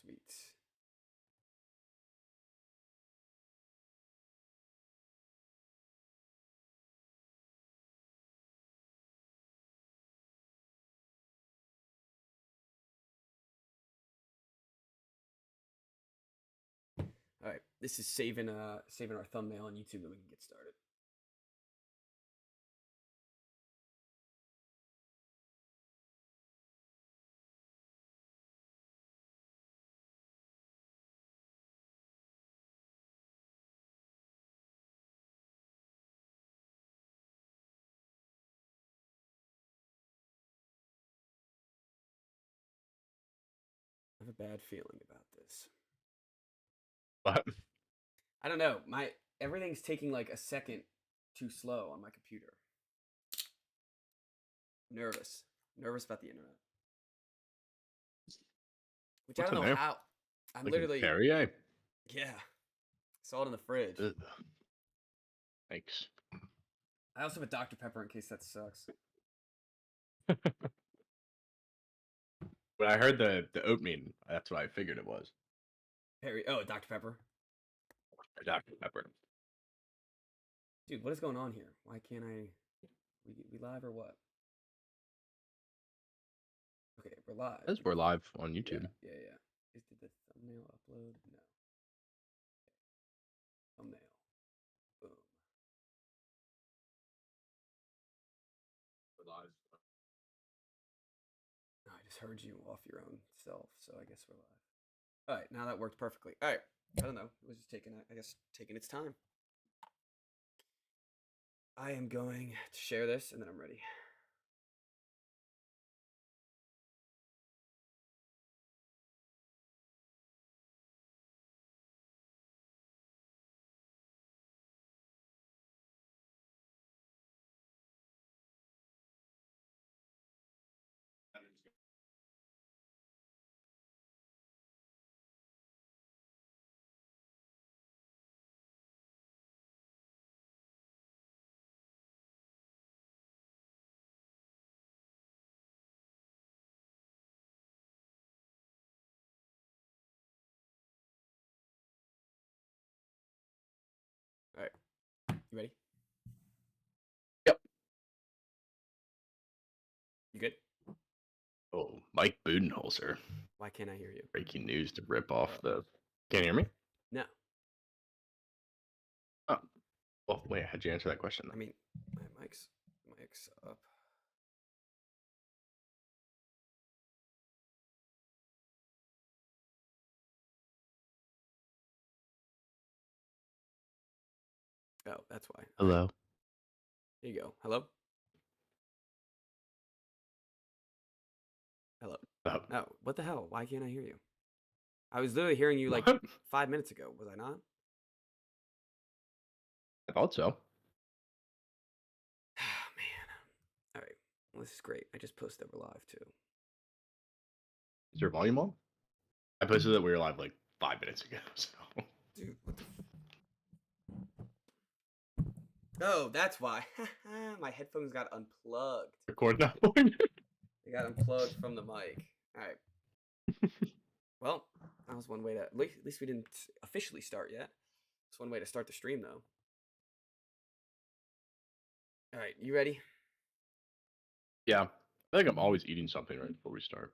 Sweet. All right, this is saving our thumbnail on YouTube, then we can get started. I have a bad feeling about this. What? I don't know. Everything's taking like a second too slow on my computer. Nervous about the internet. Which What's I don't in know there? how. I'm Like literally Perrier? yeah. Saw it in the fridge. Ugh. Thanks. I also have a Dr. Pepper in case that sucks. When I heard the oatmeal, that's what I figured it was. Dr. Pepper. Dr. Pepper. Dude, what is going on here? Why can't I? We live or what? Okay, we're live. As we're live on YouTube. Yeah. Did the thumbnail upload? No. Thumbnail. Boom. We're live. Oh, I just heard you off your own self, so I guess we're live. All right, now that worked perfectly. All right, I don't know. It was just taking its time. I am going to share this, and then I'm ready. All right, you ready? Yep. You good? Oh, Mike Budenholzer. Why can't I hear you? Breaking news to rip off the. Can't hear me? No. Oh. Well, wait. How'd you answer that question? I mean, my mic's up. Oh, that's why. Hello. Right. There you go. Hello. Hello. Oh. Oh, what the hell? Why can't I hear you? I was literally hearing you like What? 5 minutes ago. Was I not? I thought so. Oh, man. All right. Well, this is great. I just posted that we're live too. Is your volume on? I posted that we were live like 5 minutes ago. So. Dude, what the? Oh, that's why. My headphones got unplugged. Record that one. They got unplugged from the mic. All right. Well, that was one way to. At least we didn't officially start yet. It's one way to start the stream, though. All right, you ready? Yeah. I feel like I'm always eating something right before we start.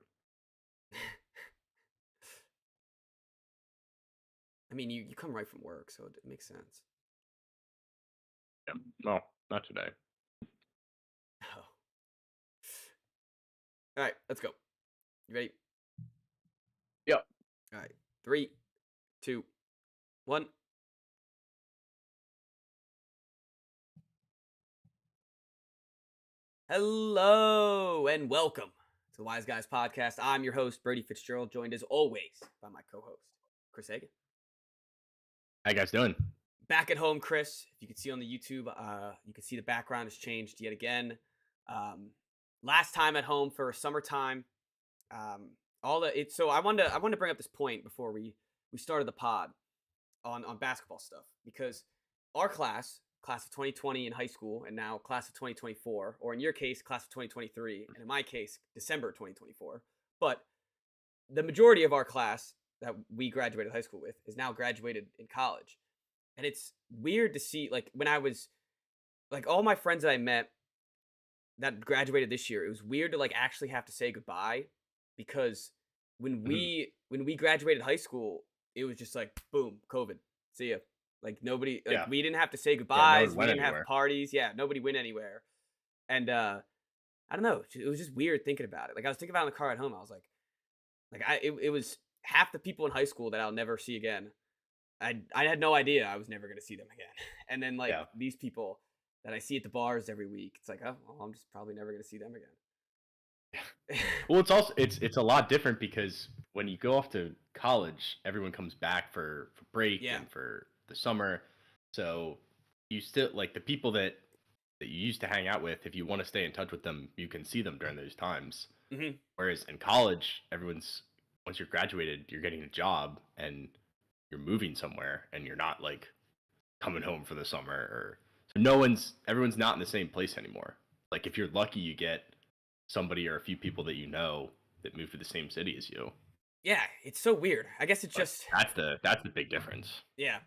I mean, you come right from work, so it makes sense. Yeah. No, not today. Oh. All right, let's go. You ready? Yep. All right, 3, 2, 1. Hello and welcome to the Wise Guys Podcast. I'm your host, Brady Fitzgerald, joined as always by my co-host, Chris Hagan. How you guys doing? Back at home, Chris. If you can see on the YouTube, you can see the background has changed yet again. Last time at home for summertime. So I wanted to bring up this point before we started the pod on basketball stuff, because our class of 2020 in high school, and now class of 2024, or in your case, class of 2023, and in my case, December 2024. But the majority of our class that we graduated high school with is now graduated in college. And it's weird to see like when I was like all my friends that I met that graduated this year, it was weird to like actually have to say goodbye because Mhm. when we graduated high school, it was just like boom, COVID. See ya. Like nobody like Yeah. we didn't have to say Yeah, no one goodbyes, we went didn't have anywhere. parties. Yeah, nobody went anywhere. And I don't know, it was just weird thinking about it. Like I was thinking about it in the car at home. I was like it was half the people in high school that I'll never see again. I had no idea I was never gonna see them again. And then like Yeah. these people that I see at the bars every week, it's like, oh, well, I'm just probably never gonna see them again. Well, it's also it's a lot different because when you go off to college, everyone comes back for break Yeah. and for the summer. So you still like the people that you used to hang out with, if you want to stay in touch with them, you can see them during those times. Hmm. Whereas in college, everyone's once you're graduated, you're getting a job and you're moving somewhere and you're not like coming home for the summer or so everyone's not in the same place anymore. Like if you're lucky you get somebody or a few people that you know that move to the same city as you. Yeah, it's so weird. I guess it's But just that's the big difference. yeah.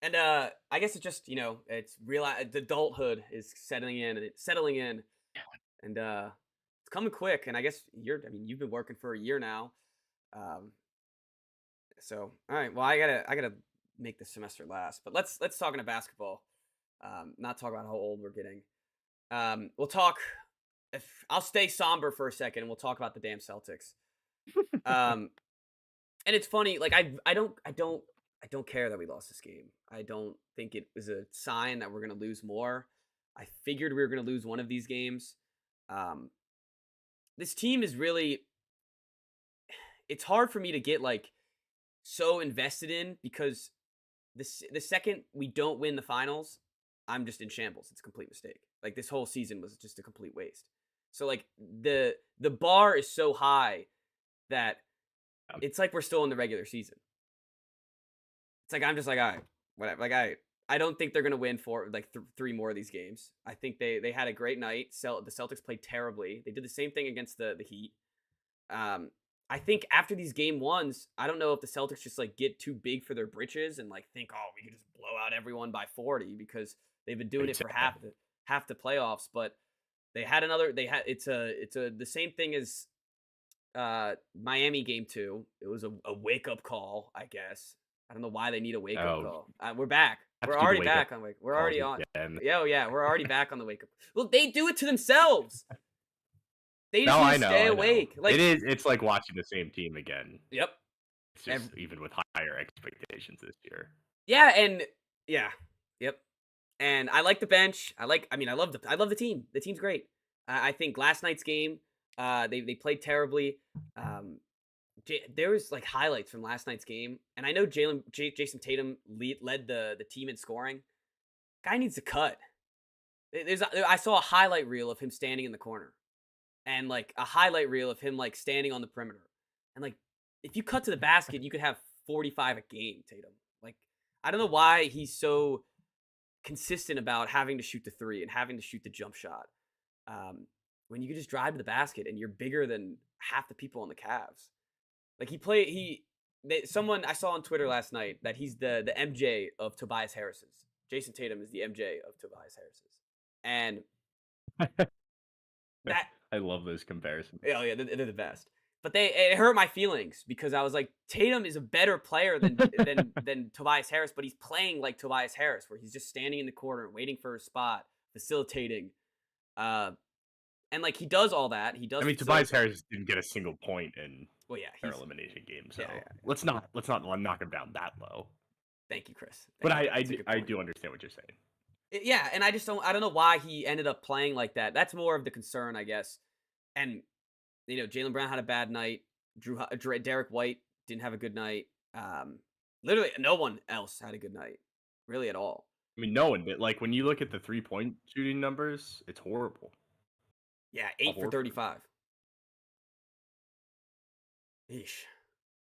And I guess it's just, it's real the adulthood is settling in and it's settling in and it's coming quick and I guess you've been working for a year now. Um so all right, well I got to make the semester last. But let's talk into basketball. Not talk about how old we're getting. We'll talk if I'll stay somber for a second and we'll talk about the damn Celtics. Um and it's funny, like I don't care that we lost this game. I don't think it was a sign that we're gonna lose more. I figured we were gonna lose one of these games. Um, this team is really it's hard for me to get like so invested in because the second we don't win the finals, I'm just in shambles. It's a complete mistake. Like this whole season was just a complete waste. So like the bar is so high that Um, it's like we're still in the regular season. It's like I'm just like, all right, whatever. Like I don't think they're gonna win for like three more of these games. I think they had a great night. The Celtics played terribly. They did the same thing against the Heat. Um, I think after these game ones, I don't know if the Celtics just like get too big for their britches and like think, oh, we could just blow out everyone by 40 because they've been doing it for half the playoffs. But they had another. They had it's a the same thing as Miami game 2. It was a wake up call, I guess. I don't know why they need a wake up oh, call. We're back. have We're to do the already wake up back on wake. We're calls already on. again. Yeah, oh yeah, we're already back on the wake up. Well, they do it to themselves. They just No, need to I know, stay I know. awake. Like, It's like watching the same team again. yep. It's Ev- just even with higher expectations this year. yeah, and yeah, yep. And I like the bench. I love the team. The team's great. I think last night's game, they played terribly. Um, there was like highlights from last night's game, and I know Jason Tatum led the team in scoring. Guy needs to cut. I saw a highlight reel of him standing in the corner, and like a highlight reel of him like standing on the perimeter, and like if you cut to the basket, you could have 45 a game, Tatum. Like I don't know why he's so consistent about having to shoot the three and having to shoot the jump shot. When you could just drive to the basket and you're bigger than half the people on the Cavs. Like someone I saw on Twitter last night that he's the MJ of Tobias Harris's. Jason Tatum is the MJ of Tobias Harris's, and that I love those comparisons. oh yeah, they're the best. But it hurt my feelings because I was like, Tatum is a better player than Tobias Harris, but he's playing like Tobias Harris, where he's just standing in the corner, waiting for a spot, facilitating. Uh, and like he does all that. He I does mean, Tobias facilitate. Harris didn't get a single point in Well, yeah, their he's elimination game, so yeah, yeah, yeah. let's not knock him down that low. Thank you, Chris. But Thank you. That's a good I point. do understand what you're saying. Yeah, and I don't know why he ended up playing like that. That's more of the concern, I guess. And Jalen Brown had a bad night. Derek White didn't have a good night. Literally, no one else had a good night, really at all. I mean, no one did. Like when you look at the 3-point shooting numbers, it's horrible. Yeah, Al 8 for Horford. 35. Eesh.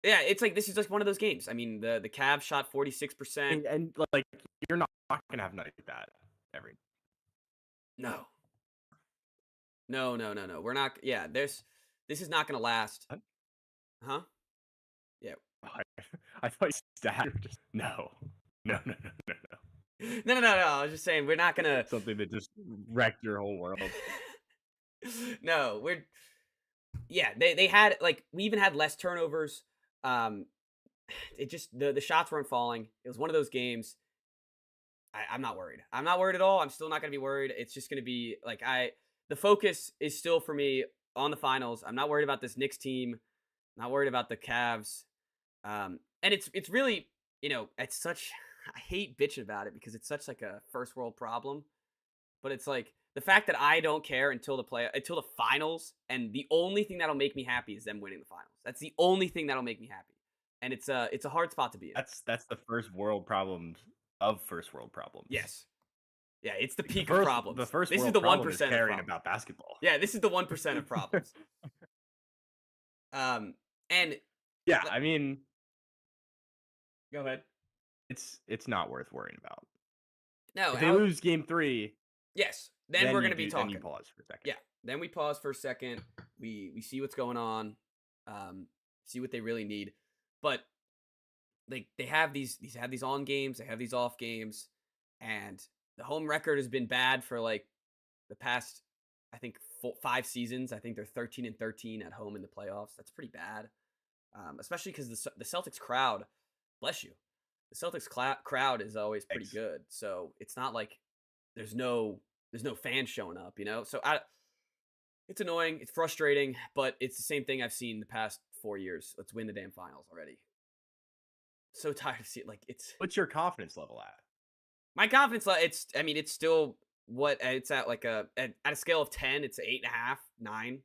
Yeah, it's like this is just one of those games. I mean, the Cavs shot 46%. And like you're not gonna have night like that every. No, no. We're not. Yeah, this is not gonna last, What? huh? Yeah. I, I thought you stabbed. No, no, no, no, no, no. No, no, no, no. I was just saying we're not gonna. Something that just wrecked your whole world. No, we're yeah. They had like we even had less turnovers. Um, it just the shots weren't falling. It was one of those games. I'm not worried. I'm not worried at all. I'm still not gonna be worried. It's just gonna be like the focus is still for me on the finals. I'm not worried about this Knicks team. Not worried about the Cavs. And it's really, it's such I hate bitching about it because it's such like a first world problem. But it's like the fact that I don't care until the finals, and the only thing that'll make me happy is them winning the finals. That's the only thing that'll make me happy. And it's a hard spot to be in. That's the first world problems of first world problems. Yes. Yeah, it's the Like, the peak of first problems. the first This is world the problem is 1% of caring problems. about basketball. Yeah, this is the 1% of problems. And Yeah, like, I mean, go ahead. it's not worth worrying about. No, If they lose game 3, yes. Then we're gonna be then you talking. pause for a second. Yeah. Then we pause for a second. We see what's going on. See what they really need. But they have these on games, they have these off games, and the home record has been bad for like the past I think 5 seasons. I think they're 13-13 at home in the playoffs. That's pretty bad. Especially because the Celtics crowd, bless you, the Celtics crowd is always pretty Thanks. good. So it's not like there's no fans showing up, So it's annoying, it's frustrating, but it's the same thing I've seen the past 4 years. Let's win the damn finals already. So tired of seeing it's What's your confidence level at? my confidence. It's still what it's at like at a scale of 10. It's 8.5, 9.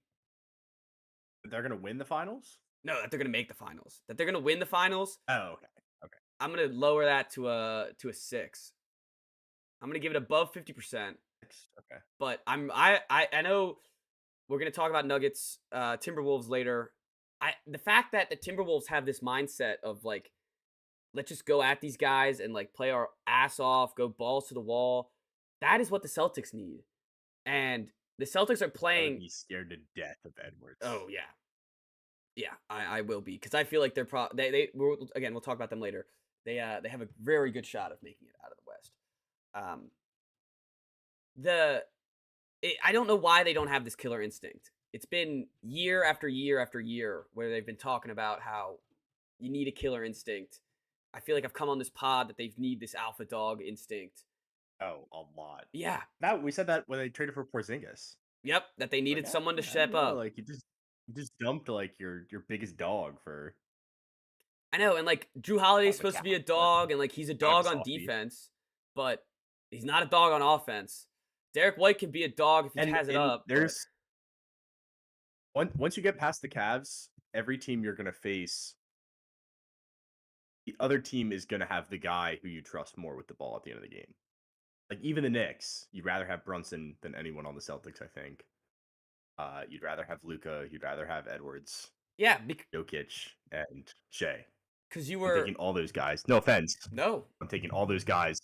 They're gonna win the finals? No, that they're gonna make the finals. That they're gonna win the finals. Oh, okay. Okay. I'm gonna lower that to a 6. I'm gonna give it above 50%. Okay. But I know we're gonna talk about Nuggets, Timberwolves later. The fact that the Timberwolves have this mindset of like, let's just go at these guys and like play our ass off, go balls to the wall. That is what the Celtics need. And the Celtics are I would playing. be scared to death of Edwards. Oh yeah, yeah, I will be because I feel like again we'll talk about them later. They have a very good shot of making it out of the West. I don't know why they don't have this killer instinct. It's been year after year after year where they've been talking about how you need a killer instinct. I feel like I've come on this pod that they need this alpha dog instinct. Oh, a lot. Yeah. That we said that when they traded for Porzingis. Yep. That they needed Like, someone to I step don't know, up. like you just dumped like your biggest dog for I know, and like Drew Holiday's the supposed to be a Cavs, but dog, and like he's a kind of dog a on softie. defense, but he's not a dog on offense. Derek White can be a dog if he has it up. There's once you get past the Cavs, every team you're gonna face, the other team is gonna have the guy who you trust more with the ball at the end of the game. Like even the Knicks, you'd rather have Brunson than anyone on the Celtics, I think. You'd rather have Luka, you'd rather have Edwards, Yeah, Jokic, and Shea. because you I'm were taking all those guys. No offense. no, I'm taking all those guys.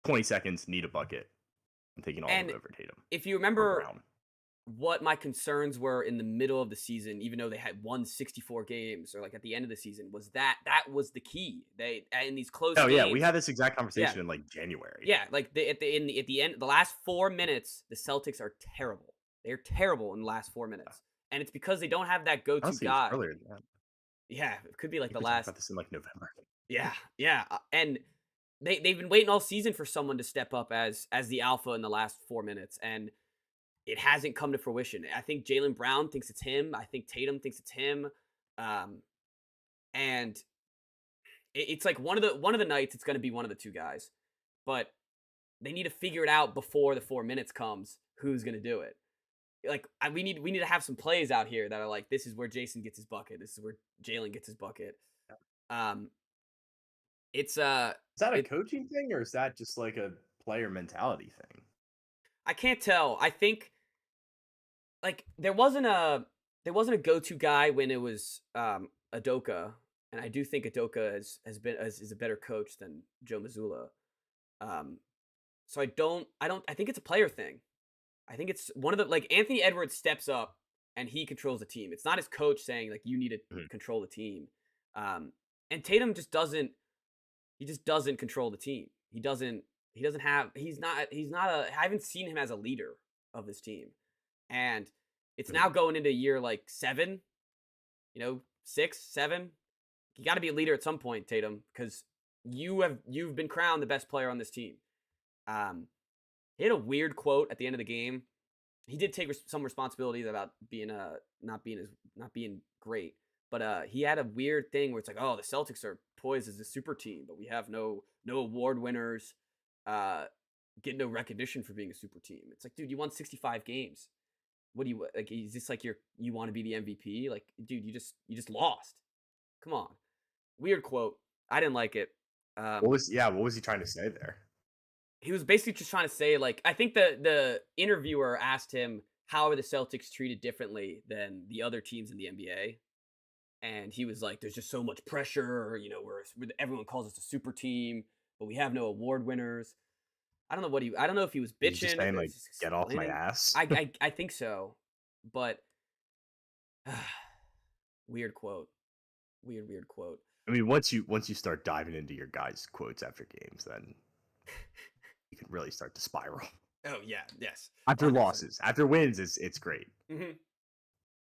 20 seconds, need a bucket. I'm taking all of and them over Tatum. if you Or remember Brown. what my concerns were in the middle of the season, even though they had won 64 games, or like at the end of the season, was that was the key. They in these close. Oh yeah, games, we had this exact conversation in like January. Yeah, like at the end, the last 4 minutes, the Celtics are terrible. They're terrible in the last 4 minutes, and it's because they don't have that go-to Honestly, guy. earlier than that. Yeah, it could be like I think the we talked last. about this in like November. Yeah, and they've been waiting all season for someone to step up as the alpha in the last 4 minutes, and it hasn't come to fruition. I think Jaylen Brown thinks it's him. I think Tatum thinks it's him, and it's like one of the nights it's going to be one of the two guys, but they need to figure it out before the 4 minutes comes. Who's going to do it? Like we need to have some plays out here that are like, this is where Jason gets his bucket. This is where Jaylen gets his bucket. It's Is that a coaching thing or is that just like a player mentality thing? I can't tell. I think like there wasn't a go-to guy when it was Udoka, and I do think Udoka is a better coach than Joe Mazzulla. So I think it's a player thing. I think it's one of the like Anthony Edwards steps up and he controls the team. It's not his coach saying like you need to control the team. And Tatum just doesn't. He just doesn't control the team. He doesn't. He doesn't have. He's not. He's not a. I haven't seen him as a leader of this team, and it's now Mhm. going into year like 7. 6, 7. You got to be a leader at some point, Tatum, because you've been crowned the best player on this team. Um, he had a weird quote at the end of the game. He did take some responsibilities about being not being great, but he had a weird thing where it's like, oh, the Celtics are poised as a super team, but we have no award winners, uh, get no recognition for being a super team. It's like, dude, you won 65 games. What do you like? Is this like you want to be the MVP? Like, dude, you just lost. Come on. Weird quote. I didn't like it. Um, What was he trying to say there? he was basically just trying to say, like, I think the interviewer asked him how are the Celtics treated differently than the other teams in the NBA, and he was like, "There's just so much pressure. Everyone calls us a super team, but we have no award winners." I don't know if he was He's just bitching saying or like, just get off my explaining. ass. I think so, but weird quote. Weird quote. I mean, once you start diving into your guys' quotes after games, then you can really start to spiral. Oh yeah, yes, After 100%. losses, after wins, it's great. Hmm.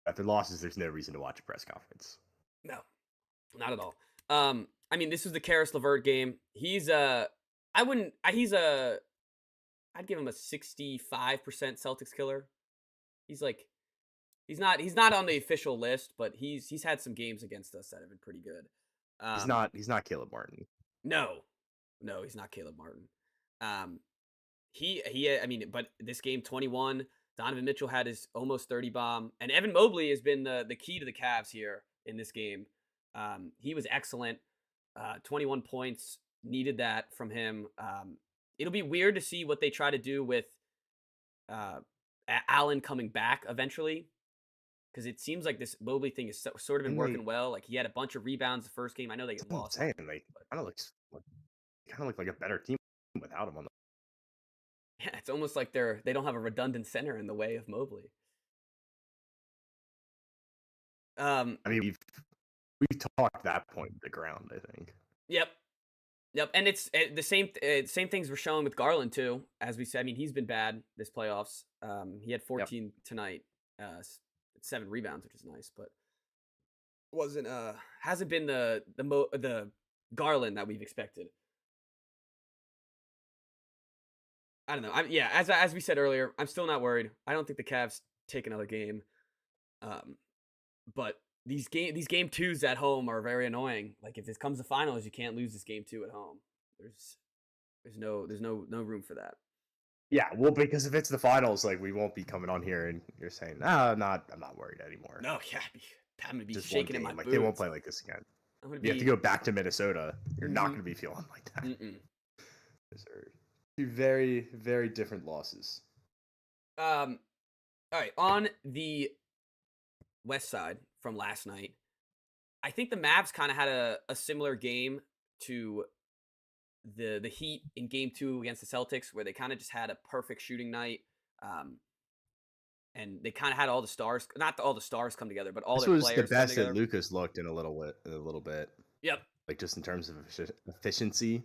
After losses, there's no reason to watch a press conference. No, not at all. I mean, this is the Karis LeVert game. I wouldn't. I'd give him a 65% Celtics killer. He's like, he's not on the official list, but he's had some games against us that have been pretty good. Um, He's not Caleb Martin. no, no, he's not Caleb Martin. Um, I mean, but this game 21, Donovan Mitchell had his almost 30 bomb, and Evan Mobley has been the key to the Cavs here in this game. He was excellent. 21 points, needed that from him. It'll be weird to see what they try to do with uh, Allen coming back eventually, because it seems like this Mobley thing has sort of been And working well. Like he had a bunch of rebounds the first game. I know they that's what I'm lost saying. last week, Like, but kind of look like a better team without him on the. yeah, it's almost like they don't have a redundant center in the way of Mobley. Um, I mean, we've talked that point to the ground. I think. yep, yep, and it's the same things we're showing with Garland too. As we said, I mean he's been bad this playoffs. He had Yep. 14 tonight, 7 rebounds, which is nice, but wasn't hasn't been the Garland that we've expected. I don't know. Yeah, as we said earlier, I'm still not worried. I don't think the Cavs take another game. Um, but these game twos at home are very annoying. Like if this comes to finals, you can't lose this game two at home. There's there's no room for that. Yeah, well, because if it's the finals, like we won't be coming on here and you're saying, "Ah, I'm not worried anymore." No, yeah, I'm gonna be Just one shaking in my game, like they won't boots. play like this again. I'm gonna You have to be. go back to Minnesota. You're not Mm-hmm, going to be feeling like that. mm-mm. Those are two very, very different losses. All right, on the West Side from last night, I think the Mavs kind of had a similar game to the Heat in Game 2 against the Celtics, where they kind of just had a perfect shooting night, um, and they kind of had all the stars, not all the stars come together, but all This their was the players come best that together. Lucas looked in a little bit, Yep. like just in terms of efficiency.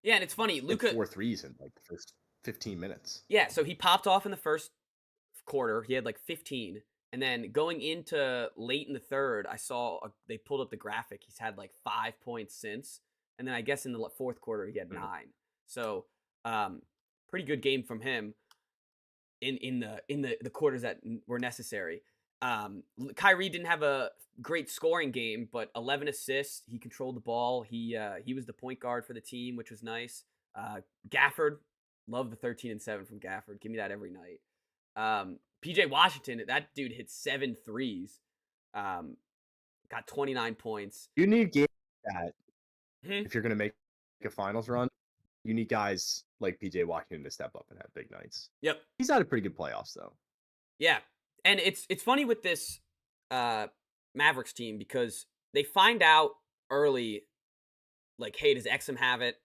Yeah, and it's funny, He had Luca. 4 threes in like the first 15 minutes. Yeah, so he popped off in the first quarter. He had like 15, and then going into late in the third, I saw they pulled up the graphic. He's had like 5 points since, and then I guess in the fourth quarter he had Mhm. 9. So, pretty good game from him in the quarters that were necessary. Kyrie didn't have a great scoring game, but 11 assists. He controlled the ball. He was the point guard for the team, which was nice. Gafford, love the 13 and 7 from Gafford. Give me that every night. PJ Washington, that dude hit 7 threes. Got 29 points. You need games that Mhm. if you're going to make a finals run, you need guys like PJ Washington to step up and have big nights. Yep. He's had a pretty good playoffs though. Yeah. And it's funny with this Mavericks team because they find out early, like, hey, does Exum have it?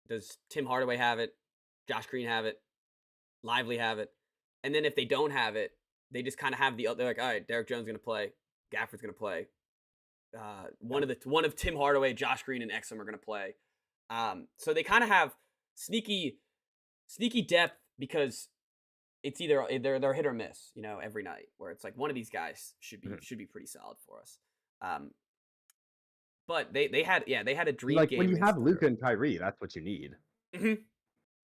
Does Tim Hardaway have it? Josh Green have it? Lively have it? And then if they don't have it, they just kind of have they're like, all right, Derek Jones is gonna play, Gafford's gonna play. One of Tim Hardaway, Josh Green, and Exum are going to play. So they kind of have sneaky depth because it's either they're hit or miss, every night. Where it's like one of these guys should be pretty solid for us. But they had a dream Like game when you against have the Luca Thunder. and Kyrie, that's what you need. Hmm.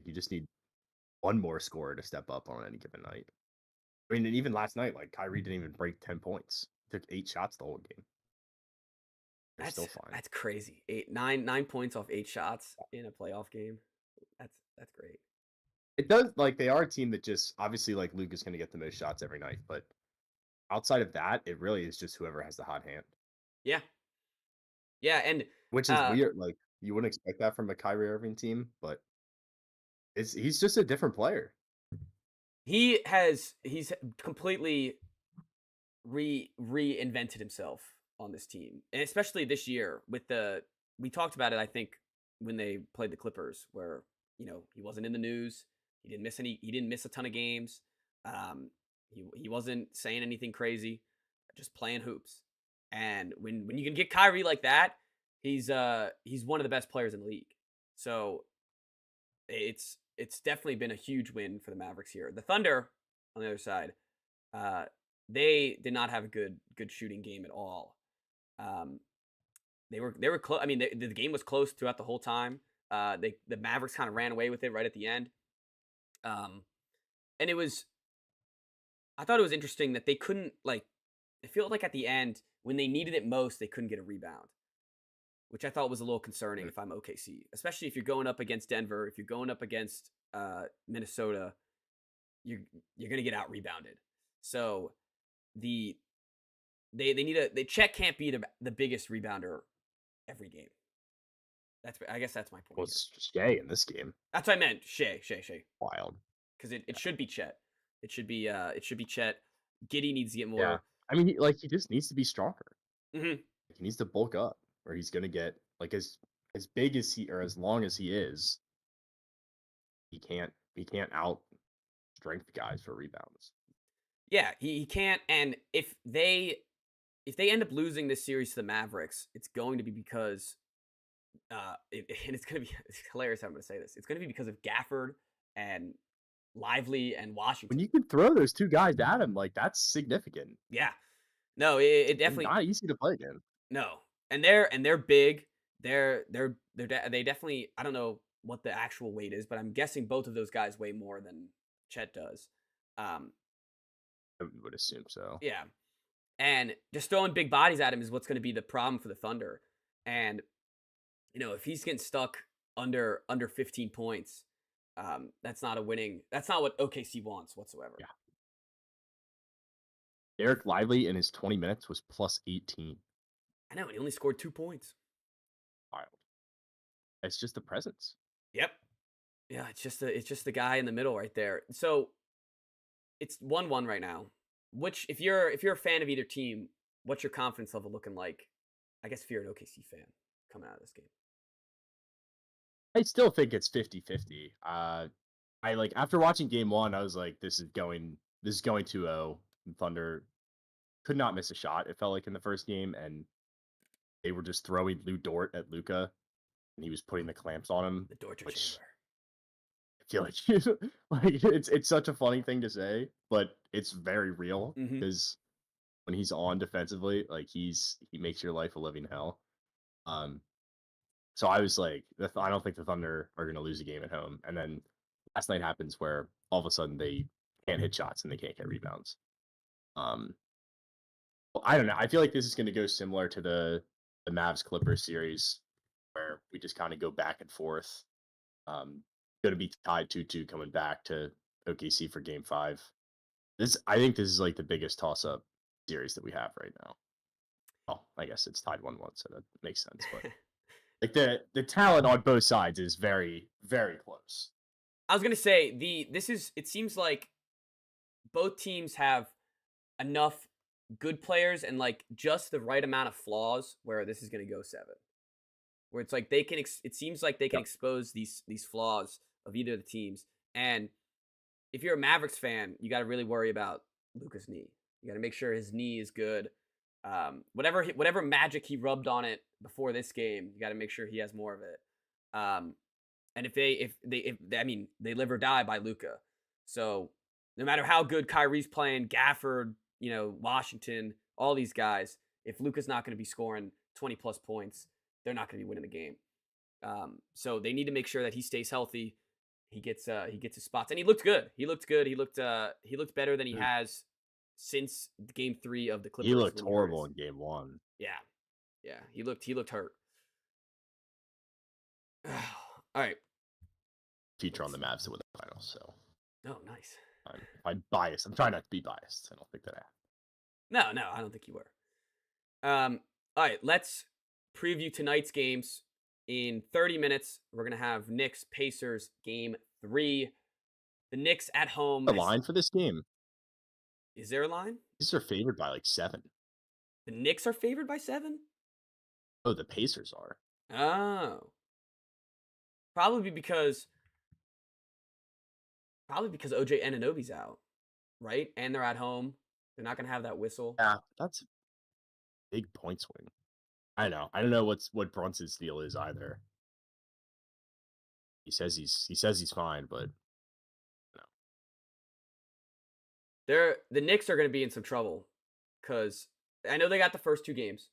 You just need one more scorer to step up on any given night. I mean, and even last night, like Kyrie didn't even break 10 points. He took 8 shots the whole game. They're still fine. That's crazy. 9 points off 8 shots in a playoff game. That's great. It does, like, they are a team that just obviously, like, Luka's going to get the most shots every night, but outside of that, it really is just whoever has the hot hand, Yeah, yeah, and which is uh, weird. Like, you wouldn't expect that from a Kyrie Irving team, but he's just a different player. he's completely reinvented himself on this team, and especially this year with we talked about it. I think when they played the Clippers, where he wasn't in the news, he didn't miss a ton of games. He wasn't saying anything crazy, just playing hoops. And when you can get Kyrie like that, he's one of the best players in the league. So it's definitely been a huge win for the Mavericks here. The Thunder, on the other side, they did not have a good shooting game at all. They were close. I mean, the game was close throughout the whole time. The Mavericks kind of ran away with it right at the end. And I thought it was interesting that they couldn't I feel like at the end when they needed it most, they couldn't get a rebound, which I thought was a little concerning if I'm OKC, especially if you're going up against Denver, if you're going up against Minnesota, you're gonna get out rebounded. So they Chet can't be the biggest rebounder every game. I guess that's my point Well, here. it's Shea in this game. That's what I meant. Shea. Wild. Because it should be Chet. It should be Chet. Giddy needs to get Yeah. more. I mean, he just needs to be stronger. Hmm. He needs to bulk up, or he's gonna get like as big as he or as long as he is, he can't out strength guys for rebounds. Yeah, he can't. And if they end up losing this series to the Mavericks, it's going to be because and it's gonna be it's hilarious how I'm gonna say this. It's gonna be because of Gafford and Lively and When Washington. you can throw those two guys at him, like that's significant. Yeah, no, it They're definitely not easy to play against. no, and they're big. They definitely. I don't know what the actual weight is, but I'm guessing both of those guys weigh more than Chet does. Um, I would assume so. yeah, and just throwing big bodies at him is what's going to be the problem for the Thunder. And if he's getting stuck under 15 points, that's not a winning. That's not what OKC wants whatsoever. Yeah. Derek Lively in his 20 minutes was plus 18. I know, and he only scored 2 points. Wild. It's just the presence. Yep. Yeah, it's just the guy in the middle right there. So it's 1-1 right now. Which, if you're a fan of either team, what's your confidence level looking like? I guess if you're an OKC fan coming out of this game. I still think it's 50-50. I like after watching game 1, I was like, this is going 2-0. Thunder could not miss a shot. It felt like in the first game, and they were just throwing Lou Dort at Luka, and he was putting the clamps on him. The torture which chamber. I feel like it's such a funny thing to say, but it's very real Mhm. because when he's on defensively, like he makes your life a living hell. So I was like, I don't think the Thunder are going to lose a game at home. And then last night happens where all of a sudden they can't hit shots and they can't get rebounds. Well, I don't know. I feel like this is going to go similar to the Mavs Clippers series, where we just kind of go back and forth. Going to be tied 2-2 coming back to OKC for Game 5. I think this is like the biggest toss-up series that we have right now. Well, I guess it's tied 1-1, so that makes sense. But like the talent on both sides is very, very close. I was gonna say it seems like both teams have enough good players and like just the right amount of flaws where this is gonna go 7. Where it's like it seems like they can Yep. expose these flaws of either of the teams. And if you're a Mavericks fan, you got to really worry about Luka's knee. You got to make sure his knee is good. Whatever magic he rubbed on it before this game, you got to make sure he has more of it. And I mean, they live or die by Luca. So no matter how good Kyrie's playing, Gafford, Washington, all these guys, if Luca's not going to be scoring 20 plus points, they're not going to be winning the game. So they need to make sure that he stays healthy. He gets his spots, and he looked good. He looked good. He looked better than he has since Game 3 of the Clippers. He looked horrible in Game 1. Yeah. He looked hurt. All right. Feature on the Mavs to win the finals. So. Oh, nice. I'm biased. I'm trying not to be biased. I don't think that I have. No, I don't think you were. All right, let's preview tonight's games. In 30 minutes, we're going to have Knicks Pacers Game 3. The Knicks at home. The line for this game. Is there a line? These are favored by like 7. The Knicks are favored by 7? Oh, the Pacers are. Oh. Probably because OJ Anunoby's out, right? And they're at home. They're not going to have that whistle. Yeah, that's a big point swing. I know. I don't know what Brunson's deal is either. He says he's fine, but no. The Knicks are going to be in some trouble because I know they got the first 2 games.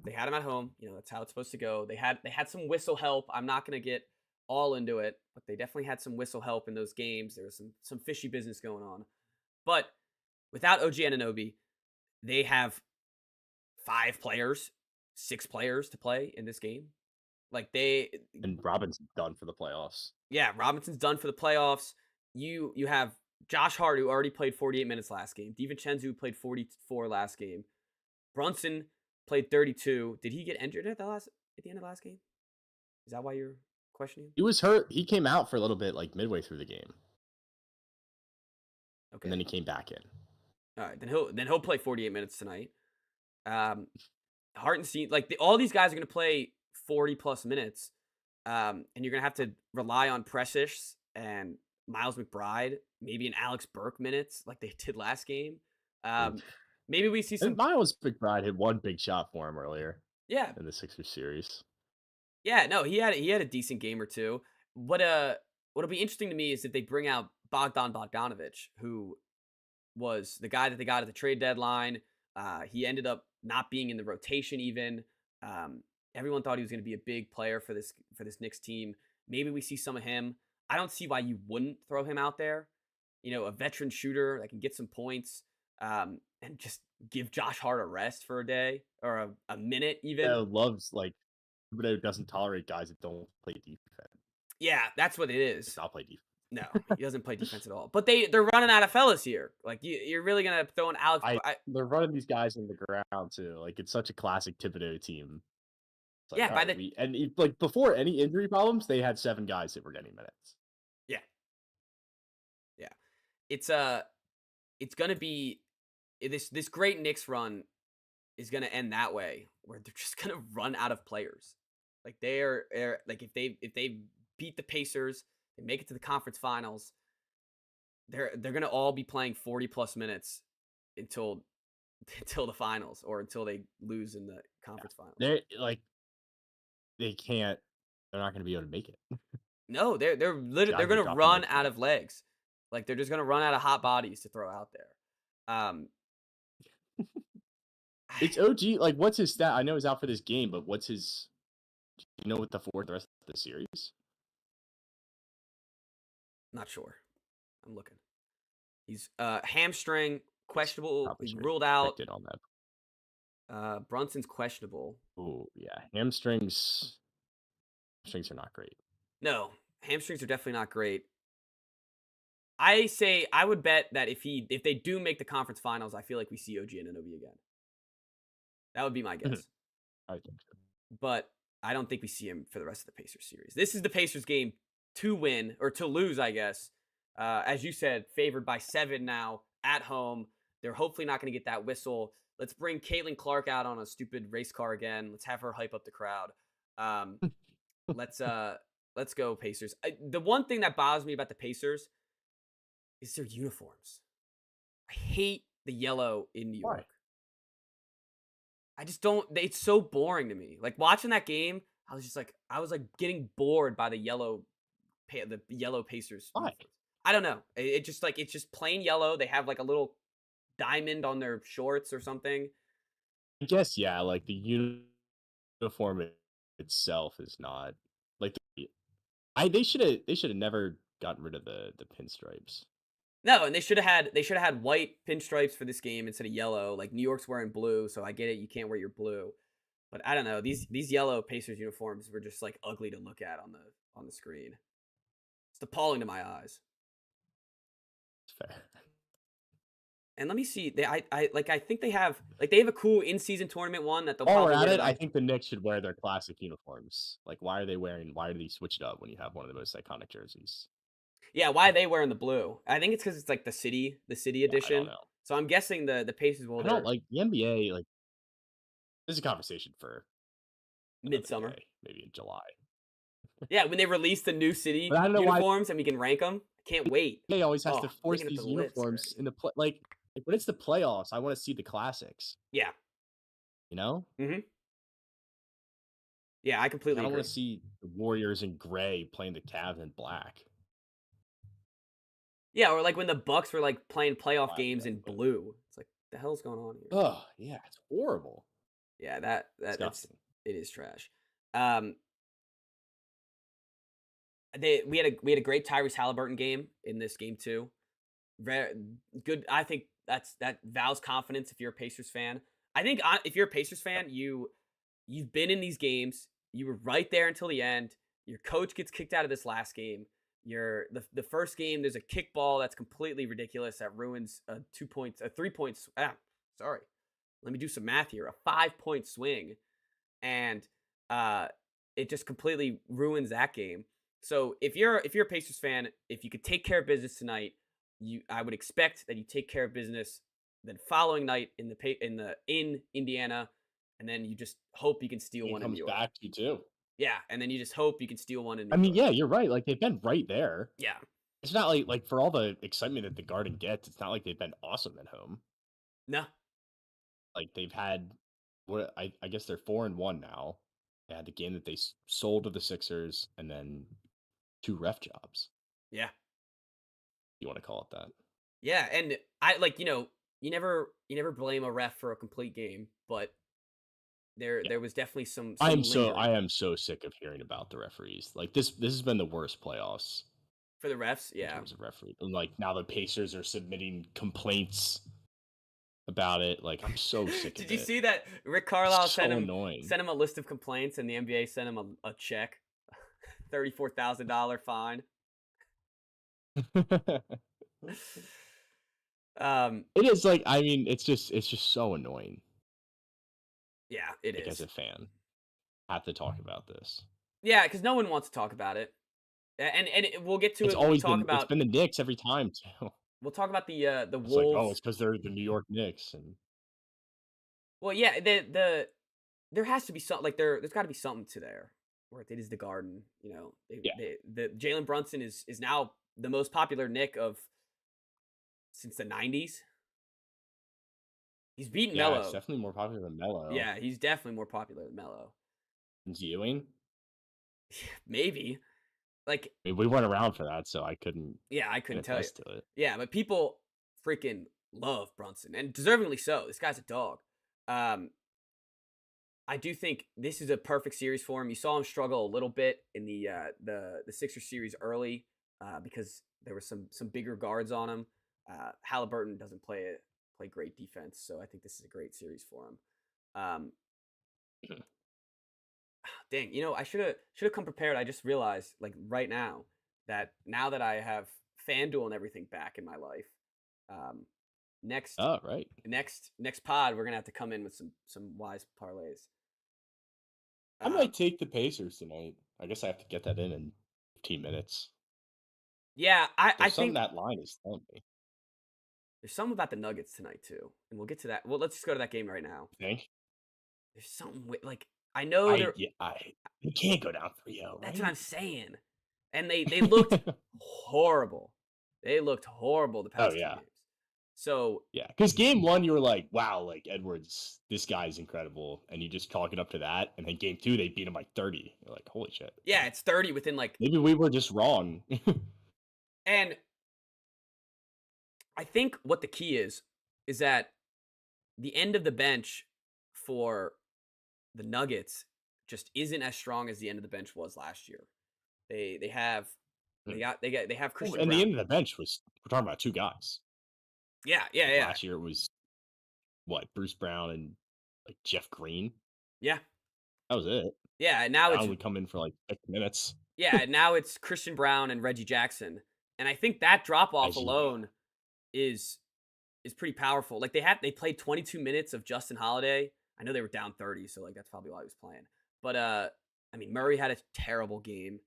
They had them at home. That's how it's supposed to go. They had some whistle help. I'm not going to get all into it, but they definitely had some whistle help in those games. There was some fishy business going on. But without OG Anunoby, they have 5 players, 6 players to play in this game. And Robinson's done for the playoffs. Yeah, Robinson's done for the playoffs. You have Josh Hart, who already played 48 minutes last game. DiVincenzo played 44 last game. Brunson played 32. Did he get injured at the end of the last game? Is that why you're questioning? He was hurt. He came out for a little bit, like midway through the game. Okay. And then he came back in. All right, then he'll play 48 minutes tonight. Hartenstein, all these guys are going to play 40 plus minutes, and you're going to have to rely on Precious and Miles McBride, maybe an Alex Burke minutes like they did last game. Maybe we see some. And Miles McBride had one big shot for him earlier. Yeah, in the Sixers series. Yeah, no, he had a decent game or two. What'll be interesting to me is if they bring out Bogdanovich, who was the guy that they got at the trade deadline. He ended up not being in the rotation even. Everyone thought he was going to be a big player for this Knicks team. Maybe we see some of him. I don't see why you wouldn't throw him out there. A veteran shooter that can get some points, and just give Josh Hart a rest for a day or a minute even. Loves Thibodeau doesn't tolerate guys that don't play defense. Yeah, that's what it is. Does not play defense. No, he doesn't play defense at all. But they're running out of fellas here. You're really gonna throw an Alex. They're running these guys in the ground too. It's such a classic Thibodeau team. Yeah, before any injury problems, they had 7 guys that were getting minutes. Yeah. It's gonna be this great Knicks run is gonna end that way, where they're just gonna run out of players. They're if they beat the Pacers, they make it to the conference finals, they're gonna all be playing 40 plus minutes until the finals or until they lose in the conference finals. They can't. They're not gonna be able to make it. No, they're gonna run out of legs. They're just gonna run out of hot bodies to throw out there. It's OG. What's his stat? I know he's out for this game, but what's his? Do you know what the rest of the series? Not sure. I'm looking. He's hamstring questionable. He's ruled out. On that. Brunson's questionable. Oh yeah, hamstrings. Hamstrings are not great. No, hamstrings are definitely not great. I would bet that if they do make the conference finals, I feel like we see OG Anunoby again. That would be my guess. I think so. But I don't think we see him for the rest of the Pacers series. This is the Pacers game to win or to lose, I guess. As you said, favored by 7 now at home. They're hopefully not going to get that whistle. Let's bring Caitlin Clark out on a stupid race car again. Let's have her hype up the crowd. Let's go Pacers. The one thing that bothers me about the Pacers is their uniforms. I hate the yellow in New York. I just don't. It's so boring to me. Like watching that game, I was like getting bored by the yellow Pacers Why? uniforms. I don't know. It just like it's just plain yellow. They have like a little diamond on their shorts or something. I guess yeah, like the uniform itself is not like they should have never gotten rid of the pinstripes. No, and they should have had white pinstripes for this game instead of yellow. Like New York's wearing blue, so I get it. You can't wear your blue, but I don't know. These yellow Pacers uniforms were just like ugly to look at on the screen. It's appalling to my eyes. It's fair. And let me see. I think they have a cool in season tournament one that they'll While we're probably at wear it, I tonight. think the Knicks should wear their classic uniforms. Like, why do they switch it up when you have one of the most iconic jerseys? Yeah, why are they wearing the blue? I think it's because it's like the city Yeah, I don't edition. know. So I'm guessing the Pacers I will don't their like the NBA. Like, this is a conversation for another midsummer. day, maybe in July. Yeah, when they release the new But city I don't know why uniforms and we can rank them. Can't wait. they always has Oh, to I'm force licking up these the lips uniforms already. in the play. Like when it's the playoffs, I want to see the classics. Yeah. You know, Hmm. Yeah, I like, I completely don't want agree. to see the Warriors in gray playing the Cavs in black. Yeah, or like when the Bucks were like playing playoff Black, games yes, in but blue. It's like the hell's going on here? oh yeah, it's horrible, Yeah, that's disgusting. it is trash. Um, we had a great Tyrese Halliburton game in this game too. Very good. I think that vows confidence if you're a Pacers fan. I think if you're a Pacers fan, you've been in these games. You were right there until the end. Your coach gets kicked out of this last game. The first game. There's a kickball that's completely ridiculous that ruins a 2 points, a 3 points. Sorry. Let me do some math here. A 5 point swing, and uh, it just completely ruins that game. So if you're a Pacers fan, if you could take care of business tonight, I would expect that you take care of business the following night in Indiana, and then you just hope you can steal It one in New comes York. back to you too. Yeah, and then you just hope you can steal one in New I mean, York. yeah, you're right. Like they've been right there. Yeah. It's not like for all the excitement that the Garden gets, it's not like they've been awesome at home. No. Like they've had what I guess they're 4-1 now. They had the game that they sold to the Sixers, and then two ref jobs. Yeah. You want to call it that? Yeah, and I like you never blame a ref for a complete game, but Yeah. there was definitely some I lingering am so sick of hearing about the referees. Like this has been the worst playoffs for the refs. in Yeah. terms of referee. And like now the Pacers are submitting complaints about it. Like I'm so sick Did of you it. see that Rick Carlisle It's so annoying. sent him a list of complaints and the NBA sent him a check, $34,000 fine. Um, It is like I mean, it's just so annoying. yeah, it Like as is. a fan, I have to talk about this. Yeah, because no one wants to talk about it, we'll get to it when we talk It's about been the Knicks every time too. the It's like, oh, Wolves. it's because they're the New York Knicks, and Well, yeah, there has to be something like there's got to be something to there where it is the Garden. yeah, The Jalen Brunson is now the most popular Nick of since the '90s. He's beaten yeah, it's Melo. definitely more popular than Melo Yeah, he's definitely more popular than Melo. and Ewing. Maybe. Like, I mean, we weren't around for that, so I couldn't yeah, I couldn't tell you. attest to it. Yeah, but people freaking love Brunson, and deservingly so. This guy's a dog. Um, I do think this is a perfect series for him. You saw him struggle a little bit in the Sixers series early because there were some bigger guards on him. Halliburton doesn't play great defense, so I think this is a great series for him. Um, dang, I should have come prepared. I just realized like right now that I have FanDuel and everything back in my life. Um, next Oh, right. next pod, we're gonna have to come in with some wise parlays. I Um, might take the Pacers tonight. I guess I have to get that in 15 minutes. yeah, I There's something think that line is telling me. there's something about the Nuggets tonight too, and we'll get to that. Well, let's just go to that game right now. I think. There's something like I know they're. You can't go down 3-0, That's what right? I'm saying, and they looked horrible. They looked horrible the Oh past two yeah. games. So Yeah, because game one you were like, wow, like Edwards, this guy's incredible, and you just chalk it up to that. And then game two they beat him by 30. You're like, holy shit. yeah, it's 30 within like, Maybe we were just wrong. and I think what the key is that the end of the bench for the Nuggets just isn't as strong as the end of the bench was last year. They have they have Christian And the Brown. end of the bench was we're talking about two guys. Yeah, yeah, Like yeah, last year it was what Bruce Brown and like Jeff Green. yeah, That was it. yeah. And now it's Brown would come in for like 6 minutes. yeah, now it's Christian Brown and Reggie Jackson, and I think that drop off As you, alone is is pretty powerful. Like they played 22 minutes of Justin Holiday. I know they were down 30, so like that's probably why he was playing. But I mean Murray had a terrible game.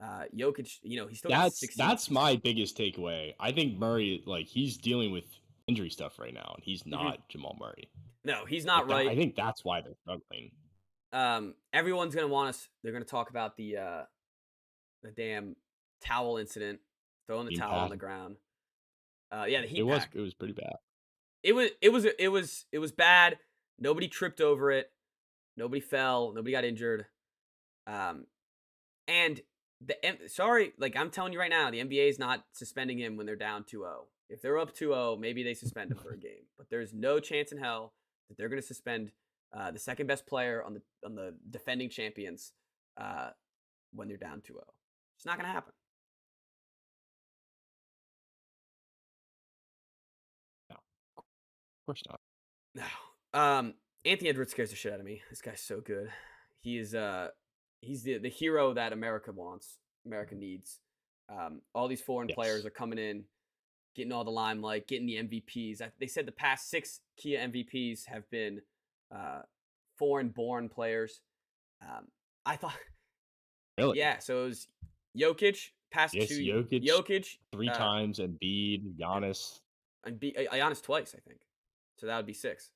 Jokic, he still got 16 that's assists. my biggest takeaway. I think Murray, like he's dealing with injury stuff right now, and he's Mhm. not Jamal Murray. No, he's Like not that, right. I think that's why they're struggling. Everyone's gonna want us. They're gonna talk about the damn towel incident, throwing the towel on Impact. the ground. Yeah, the It heat was pack. it was pretty bad. It was bad. Nobody tripped over it. Nobody fell. Nobody got injured. Um, and sorry, like I'm telling you right now, the NBA is not suspending him when they're down 2-0. If they're up 2-0, maybe they suspend him for a game. But there's no chance in hell that they're going to suspend the second best player on the defending champions uh, when they're down 2-0. It's not going to happen. No, of course not. No. Anthony Edwards scares the shit out of me. This guy's so good. He is he's the hero that America wants, America needs. All these foreign players Yes. are coming in, getting all the limelight, getting the MVPs. They said the past 6 Kia MVPs have been foreign-born players. I thought, Really? yeah. So it was Jokic, past Yes, 2. Jokic Jokic, 3 times, Embiid, yeah, Giannis. and Giannis twice, I think. So that would be 6.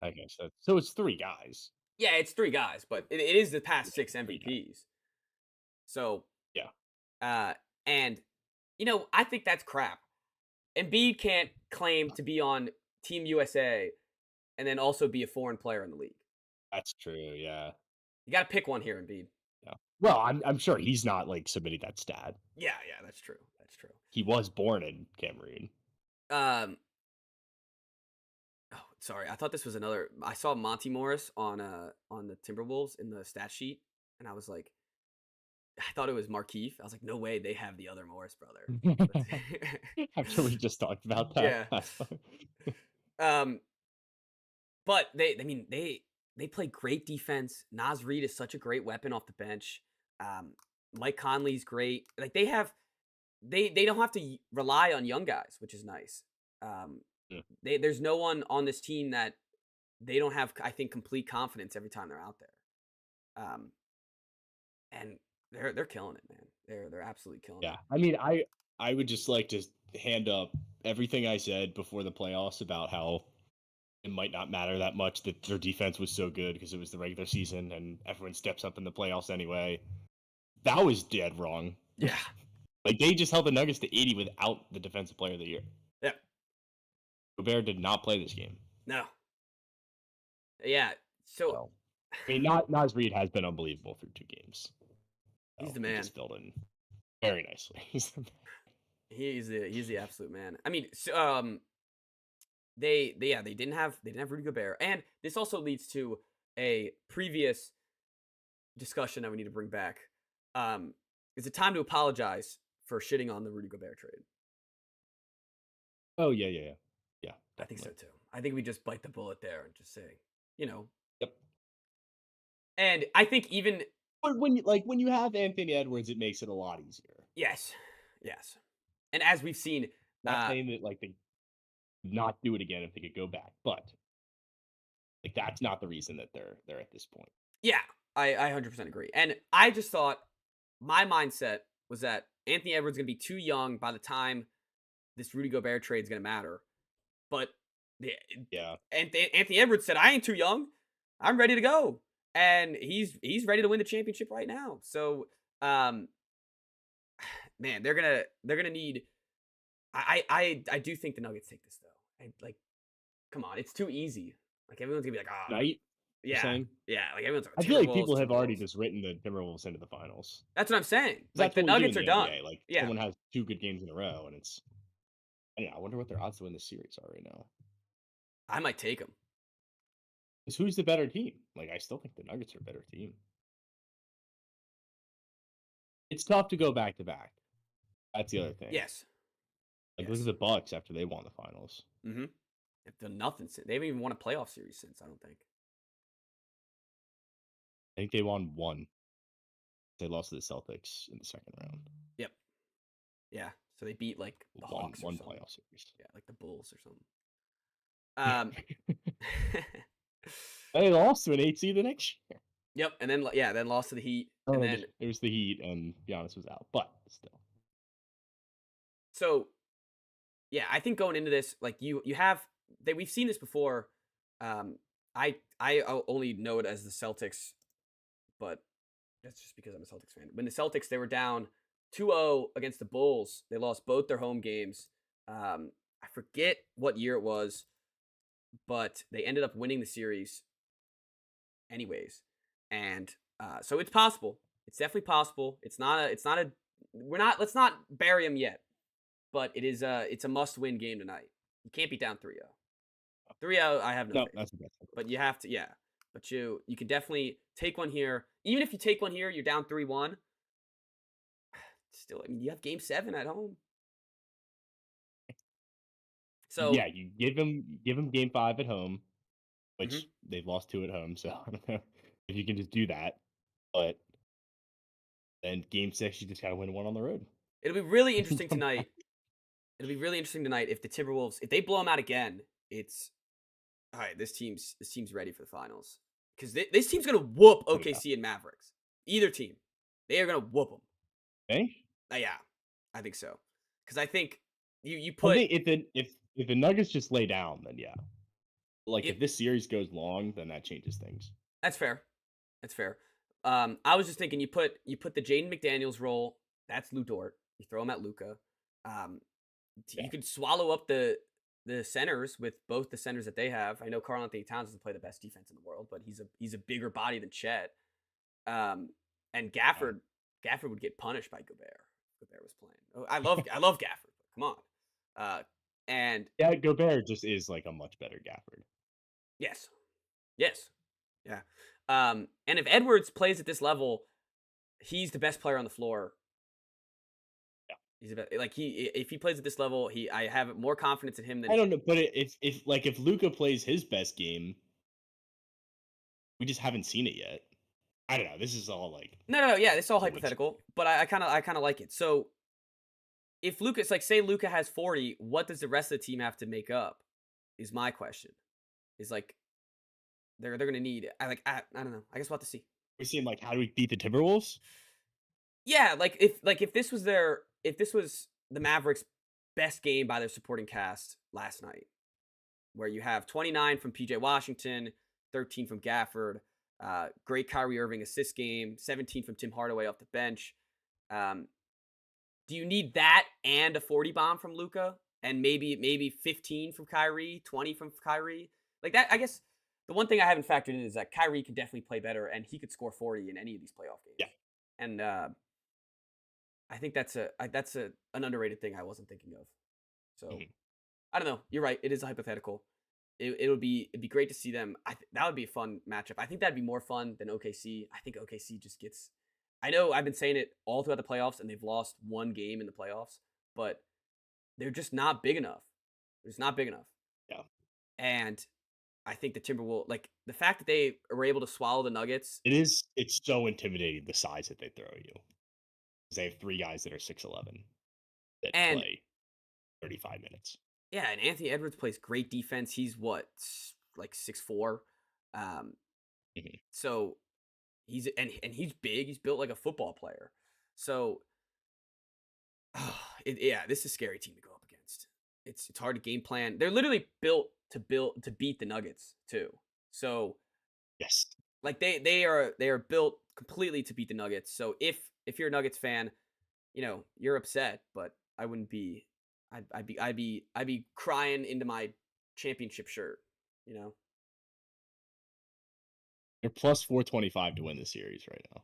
I guess so. It's 3 guys. Yeah, it's 3 guys, but it is the past 6 Three guys. MVPs. So, Yeah. uh, and I think that's crap. Embiid can't claim to be on Team USA and then also be a foreign player in the league. That's true. Yeah. You got to pick one here, Embiid. Yeah. Well, I'm sure he's not like submitting that stat. Yeah, yeah, that's true. That's true. He was born in Cameroon. Oh, sorry. I thought this was another. I saw Monty Morris on the Timberwolves in the stat sheet, and I was like, I thought it was Markeith. I was like, no way, they have the other Morris brother. After we just talked about Yeah. that. But I mean, they play great defense. Naz Reid is such a great weapon off the bench. Mike Conley's great. Like they don't have to rely on young guys, which is nice. Yeah. There's no one on this team that they don't have, I think, complete confidence every time they're out there. And they're killing it, man. They're absolutely killing it. Yeah. I mean, I would just like to hand up everything I said before the playoffs about how it might not matter that much that their defense was so good because it was the regular season and everyone steps up in the playoffs anyway. That was dead wrong. Yeah. Like they just held the Nuggets to 80 without the defensive player of the year. Yeah. Gobert did not play this game. No. Yeah. So I mean, Naz Reid has been unbelievable through 2 games. he's the He man. just filled in very nicely. He's the absolute man. I mean, so, they didn't have Rudy Gobert, and this also leads to a previous discussion that we need to bring back. Is it time to apologize for shitting on the Rudy Gobert trade? Oh yeah. Yeah, I think so definitely. too. I think we just bite the bullet there and just say, Yep. and I think even But when you have Anthony Edwards, it makes it a lot easier. yes, and as we've seen, Not saying that like they not do it again if they could go back, but like that's not the reason that they're at this point. yeah, I 100% agree. And I just thought my mindset was that Anthony Edwards is going to be too young by the time this Rudy Gobert trade is going to matter. But Yeah. Anthony Edwards said, "I ain't too young. I'm ready to go." And he's ready to win the championship right now. So, man, they're going to need I do think the Nuggets take this though. like, come on, it's too easy. Like everyone's gonna be like, ah, Night, you're yeah, saying? yeah. Like everyone's like I feel like Timberwolves, people have already Timberwolves. just written the Timberwolves into the finals. That's what I'm saying. 'Cause Like that's the what we do in Nuggets are the done. NBA. Like Yeah, someone has 2 good games in a row, and it's I don't know. I wonder what their odds to win this series are right now. I might take them. 'Cause who's the better team? Like I still think the Nuggets are a better team. It's tough to go back to back. That's the other thing. Yes, Like look at yes. the Bucks after they won the finals. Mm-hmm. They've done nothing since. They haven't even won a playoff series since. I don't think. I think they won one. They lost to the Celtics in the second round. Yep. Yeah. So they beat like the One Hawks or one something. playoff series. Yeah, like the Bulls or something. They lost to an 8 seed the next year. Yep. And then then lost to the Heat, and Oh, then it was the Heat, and Giannis was out, but still. so yeah, I think going into this, like you have we've seen this before. I only know it as the Celtics, but that's just because I'm a Celtics fan. When the Celtics they were down 2-0 against the Bulls, they lost both their home games. I forget what year it was, but they ended up winning the series anyways. And so it's possible. It's definitely possible. It's not a let's not bury them yet. But it's a must-win game tonight. You can't be down 3-0. 3-0, I have no No, faith. that's the best. But you have to, yeah. But you can definitely take one here. Even if you take one here, you're down 3-1. Still, I mean, you have game 7 at home. So Yeah, you give them game 5 at home, mhm. which they've lost 2 at home, so I don't know if you can just do that. But then game 6, you just gotta win one on the road. It'll be really interesting tonight. It'll be really interesting tonight if the Timberwolves, if they blow them out again, it's all right. This team's ready for the finals because this team's gonna whoop Oh, yeah. OKC and Mavericks. Either team, they are gonna whoop them. Okay? Yeah, I think so. Because I think you I put think if the Nuggets just lay down, then yeah. Like, if it. this series goes long, then that changes things. That's fair. That's fair. I was just thinking you put the Jaden McDaniels role. That's Lou Dort. You throw him at Luca. Um, Yeah. You could swallow up the centers with both the centers that they have. I know Karl Anthony Towns doesn't play the best defense in the world, but he's a bigger body than Chet. And Gafford would get punished by Gobert. Gobert was playing. Oh, I love Gafford. Come on. And Yeah, Gobert just is, like, a much better Gafford. yes, yes, yeah. And if Edwards plays at this level, he's the best player on the floor. Yeah. He's about like if he plays at this level, I have more confidence in him than I don't know, but if Luka plays his best game, we just haven't seen it yet. I don't know. This is all like no, yeah, it's all fluid hypothetical, stuff. but I kind of like it. So if Luka's like say Luka has 40, what does the rest of the team have to make up? Is my question. Is like they're gonna need. I don't know. I guess we'll have to see. We're seeing like how do we beat the Timberwolves? Yeah, if this was the Mavericks' best game by their supporting cast last night, where you have 29 from PJ Washington, 13 from Gafford, great Kyrie Irving assist game, 17 from Tim Hardaway off the bench. Do you need that and a 40 bomb from Luka, and maybe 15 from Kyrie, 20 from Kyrie? Like that, I guess the one thing I haven't factored in is that Kyrie could definitely play better, and he could score 40 in any of these playoff games. Yeah. And I think that's an underrated thing I wasn't thinking of. So I don't know. You're right. It is a hypothetical. It'd be great to see them. That would be a fun matchup. I think that'd be more fun than OKC. I think OKC just gets. I know I've been saying it all throughout the playoffs, and they've lost one game in the playoffs, but they're just not big enough. They're just not big enough. Yeah. And I think the Timberwolves, like the fact that they were able to swallow the Nuggets. It's so intimidating the size that they throw at you. They have 3 guys that are 6'11" that And play 35 minutes. yeah, and Anthony Edwards plays great defense. He's what, like 6'4". So he's he's big. He's built like a football player. So this is a scary team to go up against. It's hard to game plan. They're literally built to beat the Nuggets too. So Yes. like they are built completely to beat the Nuggets. So if you're a Nuggets fan, you're upset, but I wouldn't be. I'd be crying into my championship shirt. You know, They're plus 425 to win the series right now.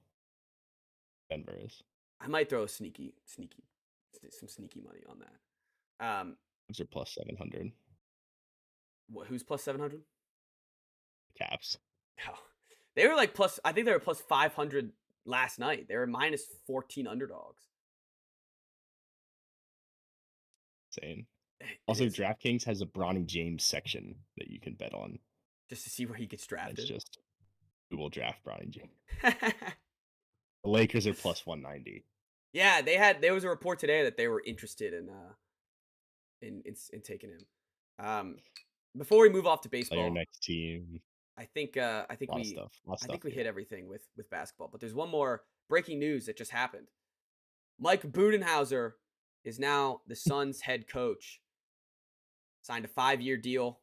Denver is. I might throw a some sneaky money on that. Those are plus 700. Who's plus 700? Caps. Oh, they were like plus. I think they were plus 500 last night. They were minus 14 underdogs. Insane. It Also, is DraftKings has a Bronny James section that you can bet on. just to see where he gets That's drafted. just who will draft Bronny James. The Lakers are plus 190. Yeah, there was a report today that they were interested in taking him. Before we move off to Player baseball, next team. I think A lot of stuff. A lot of I stuff think we here. hit everything with basketball. But there's one more breaking news that just happened. Mike Budenhauser is now the Suns head coach. Signed a 5-year deal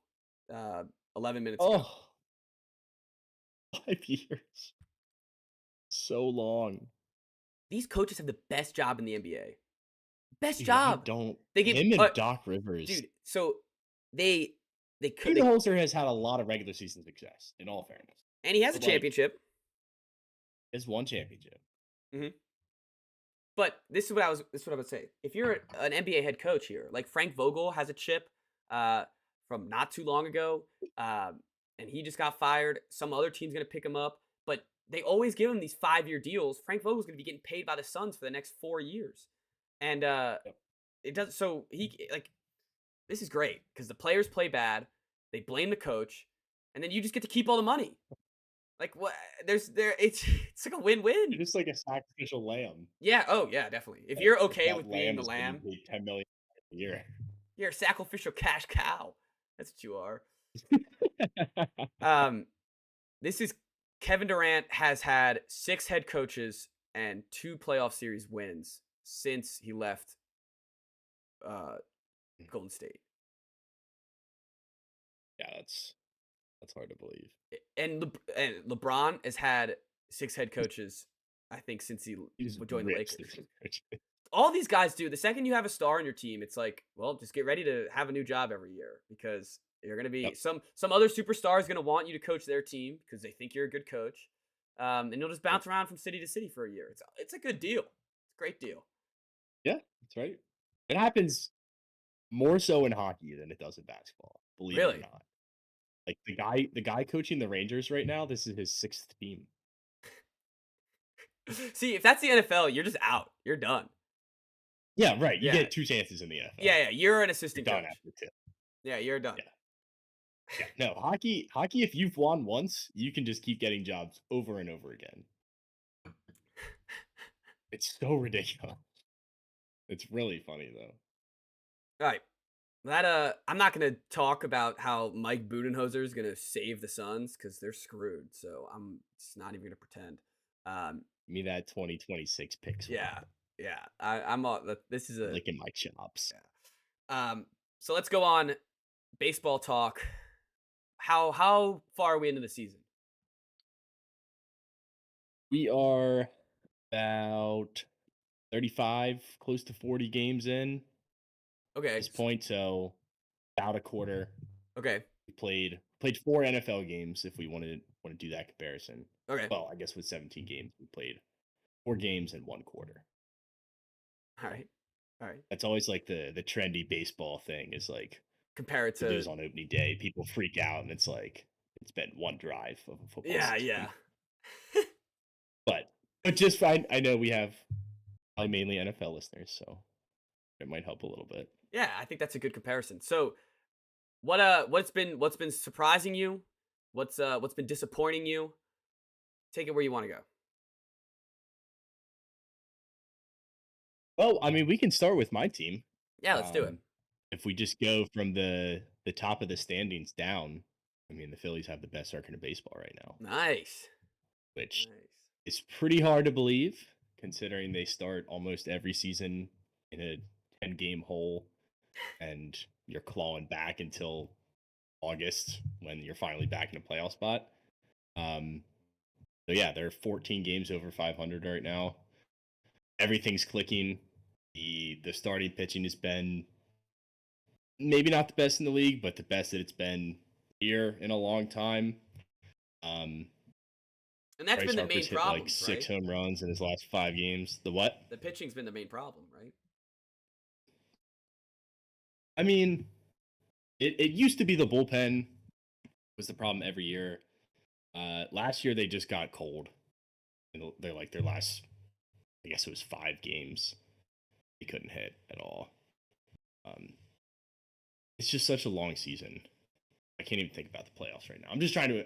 11 minutes ago. Oh, 5 years. So long. These coaches have the best job in the NBA. Best Dude, I job. don't. They get Him and Doc Rivers. dude. So they could Budenholzer has had a lot of regular season success, in all fairness. and he has a But, like, championship. It's one championship. But this is what I would say. If you're an NBA head coach here, like Frank Vogel has a chip from not too long ago, and he just got fired. Some other team's gonna pick him up, but they always give him these 5-year deals. Frank Vogel's gonna be getting paid by the Suns for the next 4 years, and it does. So this is great because the players play bad, they blame the coach, and then you just get to keep all the money. Like what? It's like a win-win. You're just like a sacrificial lamb. Yeah. Oh, yeah. Definitely. If Like, you're okay that with being the is getting lamb, paid $10 million a year. you're a sacrificial cash cow. That's what you are. This is Kevin Durant has had 6 head coaches and 2 playoff series wins since he left Golden State. Yeah, that's hard to believe. And LeBron has had 6 head coaches, I think, since he just joined the rips Lakers. this. All these guys do. The second you have a star on your team, it's like, well, just get ready to have a new job every year because you're gonna be Yep. some other superstar is gonna want you to coach their team because they think you're a good coach, and you'll just bounce around from city to city for a year. It's a good deal. It's a great deal. Yeah, that's right. It happens more so in hockey than it does in basketball, believe it or Really? not. Like the guy coaching the Rangers right now, this is his 6th team. See, if that's the NFL, you're just out. You're done. Yeah, right. You Yeah. get 2 chances in the NFL. Yeah. You're an You're assistant done coach. after 2. Yeah, you're done. Yeah. No, hockey, if you've won once, you can just keep getting jobs over and over again. It's so ridiculous. It's really funny though. All right. That I'm not gonna talk about how Mike Budenholzer is gonna save the Suns because they're screwed. So I'm just not even gonna pretend. Give me that 2026 pick swap. Yeah. I'm all. This is a Licking my chops. Yeah. So let's go on. Baseball talk. How far are we into the season? We are about 35, close to 40 games in at Okay. this point, so about a quarter. Okay. We played 4 NFL games if we want to do that comparison. Okay. Well, I guess with 17 games, we played 4 games in 1 quarter. All right. That's always like the trendy baseball thing is like Compare it to to lose on opening day, people freak out, and it's like it's been 1 drive of a football season. Yeah. But just fine. I know we have probably mainly NFL listeners, so it might help a little bit. Yeah, I think that's a good comparison. So, what's been surprising you? What's been disappointing you? Take it where you want to go. Well, I mean, we can start with my team. Yeah, let's do it. If we just go from the top of the standings down, I mean, the Phillies have the best record in baseball right now, Nice. which is pretty hard to believe considering they start almost every season in a 10-game hole, and you're clawing back until August when you're finally back in a playoff spot. So yeah, they're 14 games over 500 right now. Everything's clicking. The starting pitching has been maybe not the best in the league, but the best that it's been here in a long time. Um, And that's Bryce been the main Harper's hit like problem, 6 right? home runs in his last 5 games. The what? The pitching's been the main problem, right? I mean, it used to be the bullpen was the problem every year. Last year they just got cold. And they're like their last, I guess it was 5 games. They couldn't hit at all. Um, it's just such a long season. I can't even think about the playoffs right now. I'm just trying to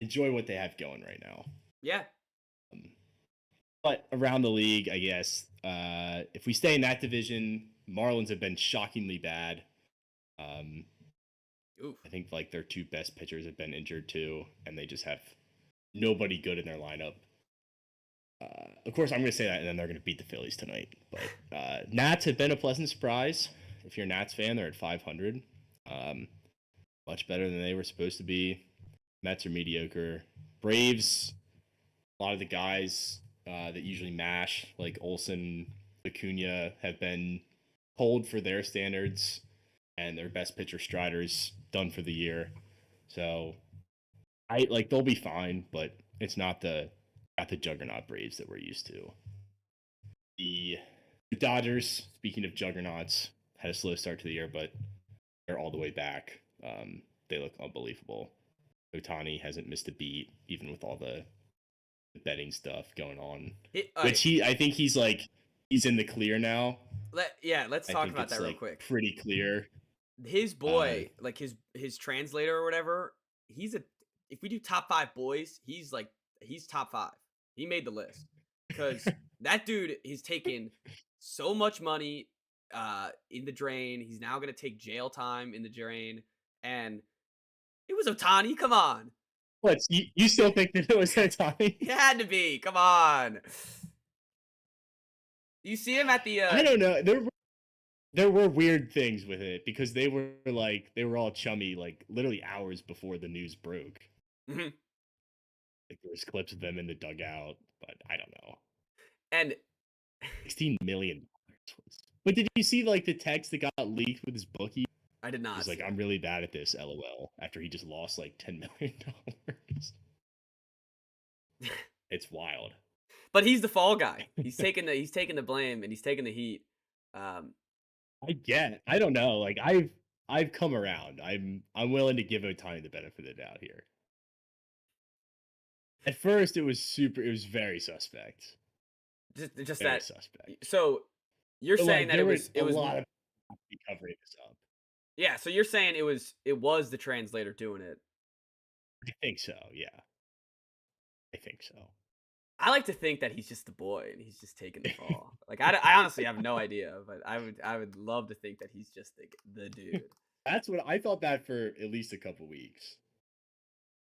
enjoy what they have going right now. Yeah. Um, but around the league, I guess if we stay in that division, Marlins have been shockingly bad. I think like their 2 best pitchers have been injured too, and they just have nobody good in their lineup. Of course, I'm going to say that, and then they're going to beat the Phillies tonight. But Nats have been a pleasant surprise. If you're a Nats fan, they're at 500. Much better than they were supposed to be. Mets are mediocre. Braves, a lot of the guys that usually mash, like Olsen, Acuna, have been pulled for their standards, and their best pitcher Strider's done for the year. So they'll be fine, but it's not the juggernaut Braves that we're used to. The Dodgers, speaking of juggernauts, had a slow start to the year, but they're all the way back. They look unbelievable. Otani hasn't missed a beat, even with all the betting stuff going on. I think he's in the clear now. Let's talk about that real quick. Pretty clear. His boy, like his translator or whatever, if we do top 5 boys, he's top 5. He made the list because that dude is taking so much money in the drain. He's now gonna take jail time in the drain, and it was Otani. Come on. What, you still think that it was Otani? It had to be. Come on. You see him at the. I don't know. There were weird things with it because they were all chummy like literally hours before the news broke. Mm-hmm. Like there was clips of them in the dugout, but I don't know. And $16 million. But did you see like the text that got leaked with his bookie? I did not. He's like, I'm really bad at this, LOL. After he just lost like $10 million. It's wild. But he's the fall guy. He's taking the blame and he's taking the heat. I don't know. Like I've come around. I'm willing to give Otani the benefit of the doubt here. At first, it was very suspect. Just very that suspect. So you're saying that it was a lot of covering this up. Yeah, so you're saying it was the translator doing it. I think so. Yeah, I think so. I like to think that he's just the boy and he's just taking the fall. Like I honestly have no idea, but I would love to think that he's just the dude. That's what I thought that for at least a couple weeks.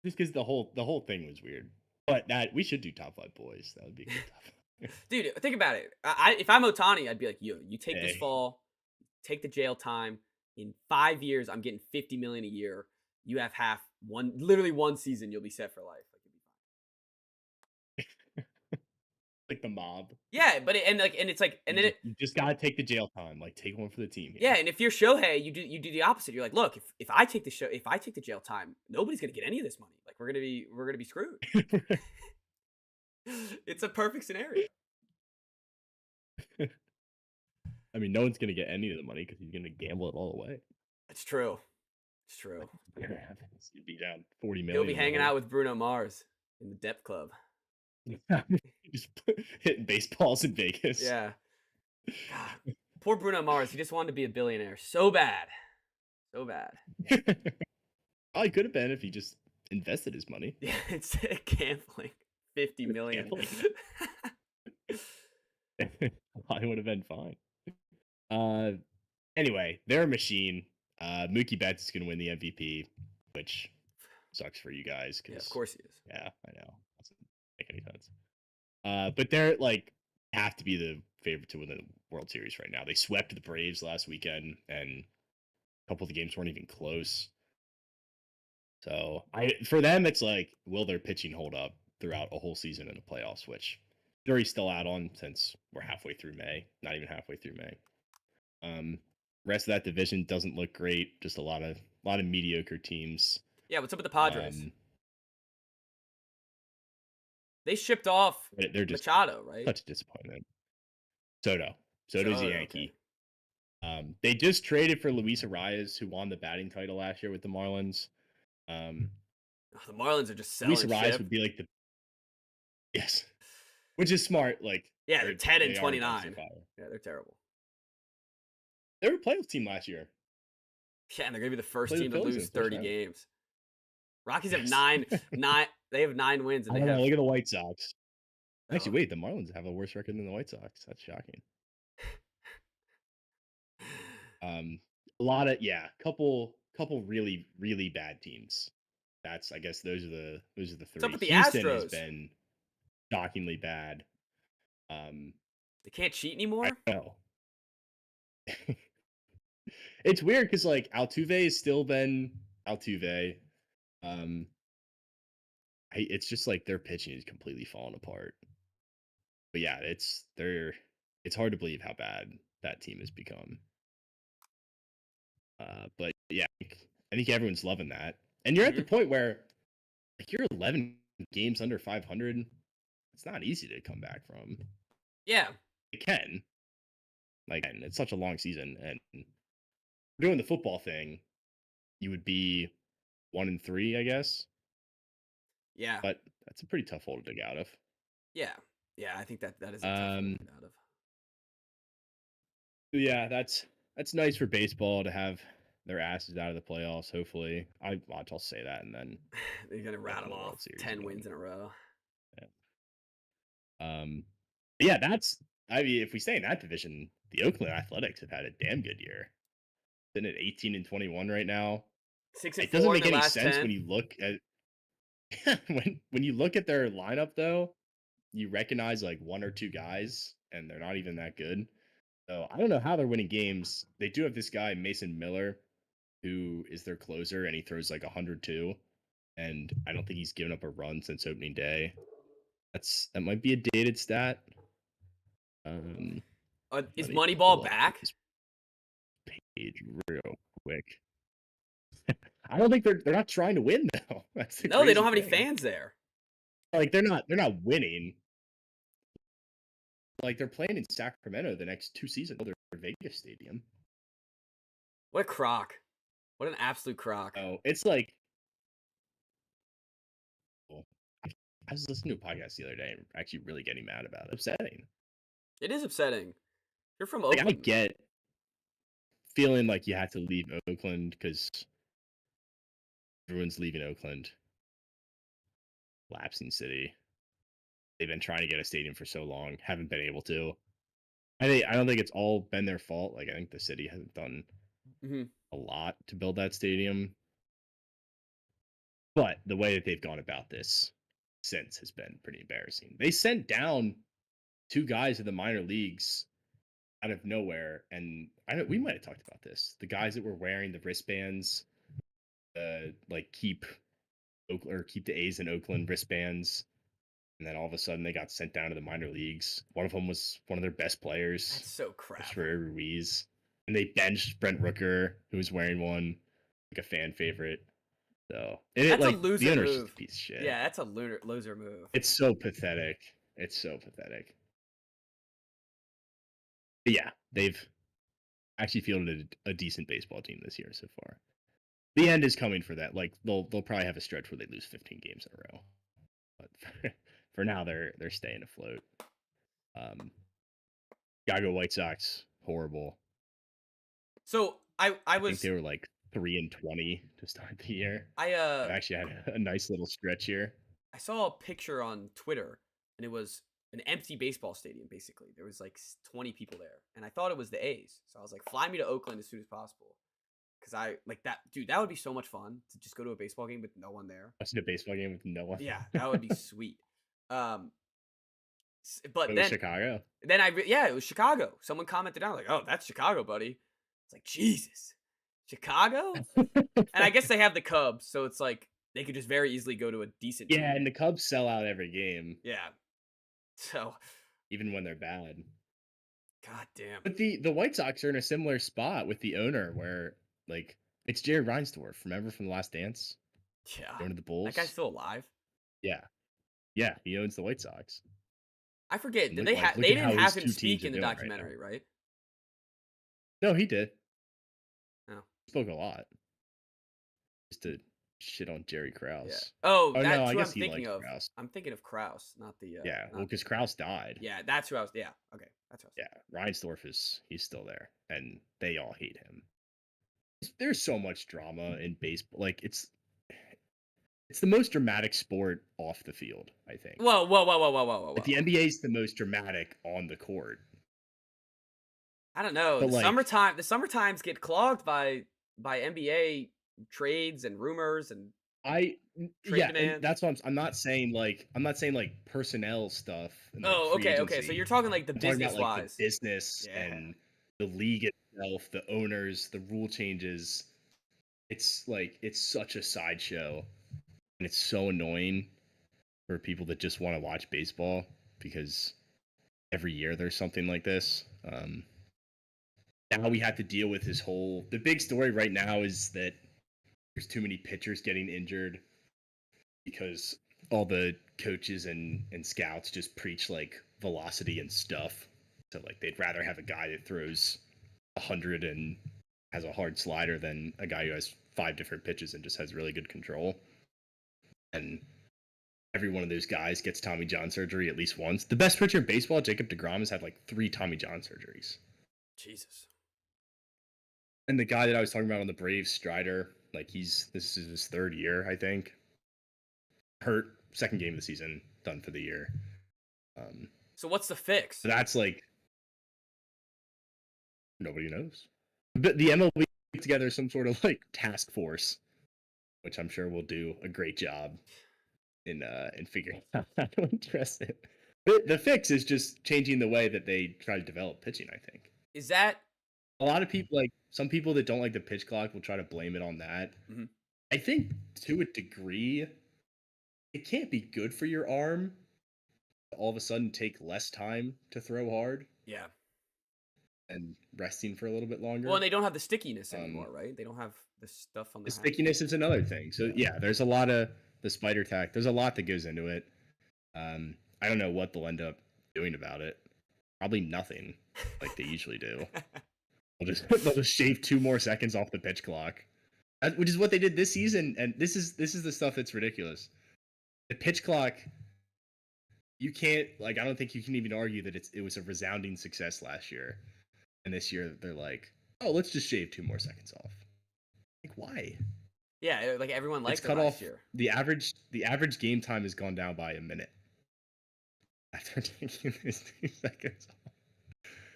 Just because the whole thing was weird. But we should do top 5 boys. That would be a good top 5. Dude, think about it. If I'm Otani, I'd be like, you take this fall, take the jail time. In 5 years, I'm getting $50 million a year. You have literally one season, you'll be set for life. Like, you'll be fine. Like the mob. Yeah, but you just gotta take the jail time. Like take one for the team. Here. Yeah, and if you're Shohei, you do the opposite. You're like, look, if I take the jail time, nobody's gonna get any of this money. Like we're gonna be screwed. It's a perfect scenario. I mean, no one's gonna get any of the money because he's gonna gamble it all away. It's true. It's true. He'd be down $40 million. He'll be hanging out with Bruno Mars in the Depth Club. Just hitting baseballs in Vegas. Yeah. God, poor Bruno Mars. He just wanted to be a billionaire so bad. So bad. Oh, he could have been if he just invested his money. Yeah, instead of gambling. $50 million. I would have been fine. Anyway, they're a machine. Mookie Betts is going to win the MVP, which sucks for you guys. Yeah, of course he is. Yeah, I know. Doesn't make any sense. But they're have to be the favorite to win the World Series right now. They swept the Braves last weekend, and a couple of the games weren't even close. So for them, it's will their pitching hold up throughout a whole season in the playoffs, which jury's still out on since we're halfway through May, not even halfway through May. Rest of that division doesn't look great. Just a lot of mediocre teams. Yeah, what's up with the Padres? Um, They shipped off they're just Machado, right? such a disappointment. Soto. Soto's a Soto, okay. Yankee. They just traded for Luis Arias, who won the batting title last year with the Marlins. The Marlins are just Luis selling Arias ship. would be like the yes, which is smart. Like Yeah, they're 10 and they are a dumpster 29. fire. Yeah, they're terrible. They were a playoff team last year. Yeah, and they're gonna be the first Played the team to Phillies in lose the first 30 round. games. Rockies have Yes. nine. They have 9 wins, and I they don't know. have. Look at the White Sox. Actually, Oh. wait, the Marlins have a worse record than the White Sox. That's shocking. A lot of couple really really bad teams. That's I guess those are the What's up three. with the Houston has Astros? been shockingly bad. They can't cheat I anymore. know. It's weird because like Altuve has still been Altuve. Um, it's just like their pitching is completely falling apart. But yeah, it's hard to believe how bad that team has become. But yeah, I think everyone's loving that. And you're at the Hmm. point where like you're 11 games under 500. It's not easy to come back from. Yeah, It can. Like, and it's such a long season, and doing the football thing, you would be 1-3, I guess. yeah, But that's a pretty tough hole to dig out of. yeah, yeah. I think that is a tough one Um, to get out of. yeah, that's nice for baseball to have their asses out of the playoffs. Hopefully, I'll say that, and then They're gonna they'll win rattle the off World Series 10 wins again. in a row. Yeah. Yeah, that's. I mean, if we stay in that division, the Oakland Athletics have had a damn good year. Been at 18-21 right now. Six and It doesn't four in make their any last sense when 10. you look at when you look at their lineup though, you recognize like one or two guys and they're not even that good. So I don't know how they're winning games. They do have this guy, Mason Miller, who is their closer and he throws like 102. And I don't think he's given up a run since opening day. That might be a dated stat. Is Let me Moneyball pull up back? his page real quick. I don't think they're not trying to win though. That's the No, they don't crazy have any thing. fans there. Like they're not winning. Like they're playing in Sacramento the next 2 seasons. Their Vegas stadium. What a crock! What an absolute crock! Oh, it's like well, I was listening to a podcast the other day and actually really getting mad about it. Upsetting. It is upsetting. You're from Like I Oakland. get feeling like you have to leave Oakland because everyone's leaving Oakland. Lapsing city. They've been trying to get a stadium for so long, haven't been able to. I don't think it's all been their fault. Like I think the city hasn't done Hmm. a lot to build that stadium. But the way that they've gone about this since has been pretty embarrassing. They sent down two guys in the minor leagues out of nowhere, and we might have talked about this. The guys that were wearing the wristbands, like keep the A's in Oakland wristbands, and then all of a sudden they got sent down to the minor leagues. One of them was one of their best players, That's so crap. Christopher Ruiz, and they benched Brent Rooker, who was wearing one, like a fan favorite. So That's a like the loser owner's just a move. piece of shit. Yeah, that's a loser move. It's so pathetic. It's so pathetic. But yeah, they've actually fielded a decent baseball team this year so far. The end is coming for that. Like they'll probably have a stretch where they lose 15 games in a row. But for now they're staying afloat. Chicago White Sox, horrible. So I I think was they were like 3-20 to start the year. I They've actually had a nice little stretch here. I saw a picture on Twitter, and it was an empty baseball stadium. Basically, there was like 20 people there, and I thought it was the A's. So I was like, "Fly me to Oakland as soon as possible," because I like that, dude. That would be so much fun to just go to a baseball game with no one there. Watching a baseball game with no one. Yeah, that would be sweet. Um, but It was Chicago. yeah, it was Chicago. Someone commented down like, "Oh, that's Chicago, buddy." It's like Jesus, Chicago, and I guess they have the Cubs, so it's like they could just very easily go to a decent Yeah, team. and the Cubs sell out every game, Yeah, so even when they're bad. God damn. But the White Sox are in a similar spot with the owner where like it's Jerry Reinsdorf, remember from The Last Dance? Yeah. Going to the That guy's Bulls. still alive. Yeah. Yeah, he owns the White Sox. I forget. And Did look, they like have? look They at didn't how have his him two teams speak are in the doing right now. documentary, right? No, he did. No. Spoke a lot. Just to shit on Jerry Yeah. Krause. Oh, Oh no, that's I who guess I'm he thinking likes of. Krause. I'm thinking of Kraus, not the Yeah, well, not. because Krause died. Yeah, that's who I was. Yeah. Okay, that's who I was Yeah, thinking. Reinsdorf he's still there, and they all hate him. There's so much drama in baseball. Like it's the most dramatic sport off the field, I think. Whoa, whoa, whoa, whoa, whoa, whoa, whoa, Like the whoa. NBA is the most dramatic on the court. I don't know. But like The summertimes get clogged by NBA trades and rumors and trade yeah, and demands. that's what I'm not saying like personnel stuff and like Oh, free okay, okay. So agency. you're talking like the I'm talking about business like the wise. business Yeah. and the league itself, the owners, the rule changes. It's like it's such a sideshow and it's so annoying for people that just want to watch baseball because every year there's something like this. Now we have to deal with this whole. The big story right now is that there's too many pitchers getting injured because all the coaches and scouts just preach like velocity and stuff. So like they'd rather have a guy that throws 100 and has a hard slider than a guy who has 5 different pitches and just has really good control. And every one of those guys gets Tommy John surgery at least once. The best pitcher in baseball, Jacob DeGrom, has had like 3 Tommy John surgeries. Jesus. And the guy that I was talking about on the Braves, Strider, like this is his 3rd year, I think. Hurt, second game of the season, done for the year. So what's the fix? So that's like nobody knows. But the MLB put together some sort of like task force, which I'm sure will do a great job in figuring out how to address it. The fix is just changing the way that they try to develop pitching, I think. Is that A lot of people, like some people that don't like the pitch clock, will try to blame it on that. Mhm. I think to a degree, it can't be good for your arm to all of a sudden take less time to throw hard Yeah. and resting for a little bit Well, longer. and they don't have the stickiness Um, anymore, right? They don't have the stuff on the their hands. stickiness is another thing. So yeah, there's a lot of the spider tack. There's a lot that goes into it. I don't know what they'll end up doing about it. Probably nothing, like they usually do. They'll just shave 2 more seconds off the pitch clock, which is what they did this season. And this is the stuff that's ridiculous. The pitch clock, you can't like. I don't think you can even argue that it was a resounding success last year, and this year they're like, oh, let's just shave 2 more seconds off. Like why? Yeah, like everyone It's liked it cut last off. year. The average game time has gone down by a minute after taking these 2 seconds off.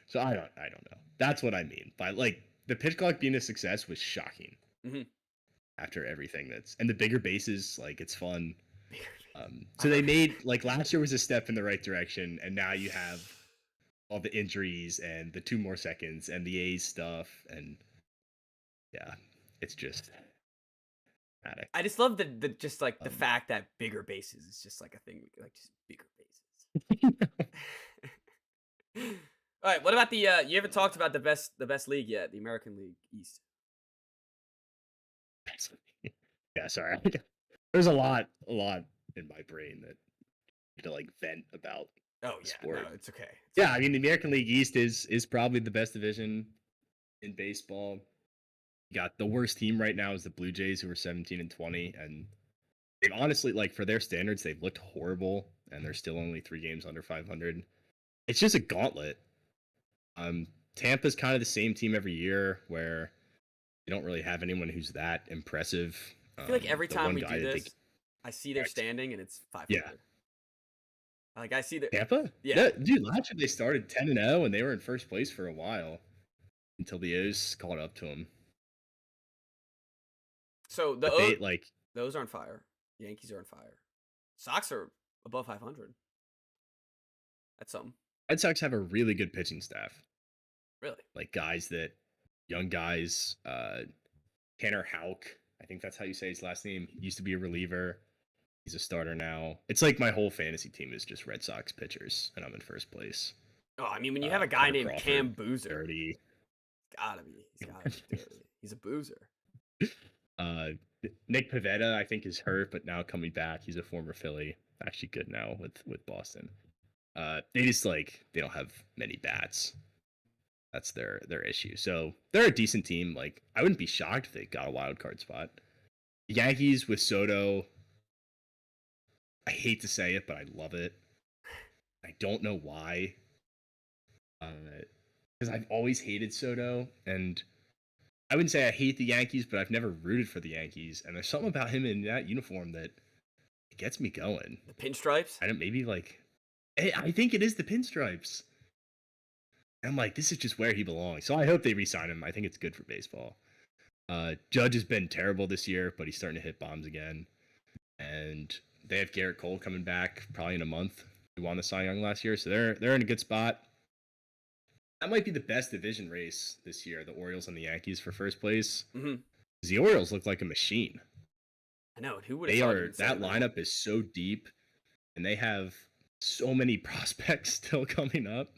So I don't know. That's what I mean by like the pitch clock being a success was shocking. Mhm. After everything and the bigger bases, like it's fun. So they made like last year was a step in the right direction, and now you have all the injuries and the 2 more seconds and the A's stuff, and yeah, it's just dramatic. I just love the just like the Um, fact that bigger bases is just like a thing, like just bigger bases. All right, what about the you haven't talked about the best league yet, the American League East. yeah, sorry. There's a lot in my brain that to like vent about Oh the yeah, no, sport. it's okay. Yeah, I mean the American League East is probably the best division in baseball. You got the worst team right now is the Blue Jays, who are 17-20, and they've honestly, like for their standards, they've looked horrible, and they're still only 3 games under 500. It's just a gauntlet. Tampa's kind of the same team every year, where you don't really have anyone who's that impressive. I feel like every The time one we guy do that this, I see their standing and it's 500. yeah, Like I see that. Tampa, Yeah. dude. Last year they started 10-0, and they were in first place for a while until the O's caught up to them. So But they like those are on fire. Yankees are on fire. Sox are above 500. That's something. Red Sox have a really good pitching staff. Really. Like young guys. Tanner Houck, I think that's how you say his last name. He used to be a reliever. He's a starter now. It's like my whole fantasy team is just Red Sox pitchers, and I'm in first place. Oh, I mean, when you have a guy Corey named Cam Crawford, Boozer, dirty. he's gotta be dirty. He's a boozer. Uh, Nick Pivetta, I think, is hurt, but now coming back. He's a former Philly. Actually, good now with Boston. They just they don't have many bats. That's their issue. So they're a decent team. Like I wouldn't be shocked if they got a wild card spot. The Yankees with Soto. I hate to say it, but I love it. I don't know why. Because I've always hated Soto, and I wouldn't say I hate the Yankees, but I've never rooted for the Yankees. And there's something about him in that uniform that it gets me going. The pinstripes? I don't maybe I think it is the pinstripes. I'm like, this is just where he belongs. So I hope they re-sign him. I think it's good for baseball. Judge has been terrible this year, but he's starting to hit bombs again. And they have Garrett Cole coming back probably in a month. He won the Cy Young last year, so they're in a good spot. That might be the best division race this year, the Orioles and the Yankees for first place. Mm-hmm. The Orioles look like a machine. I know. Who would have thought that lineup is so deep, and they have so many prospects still coming up.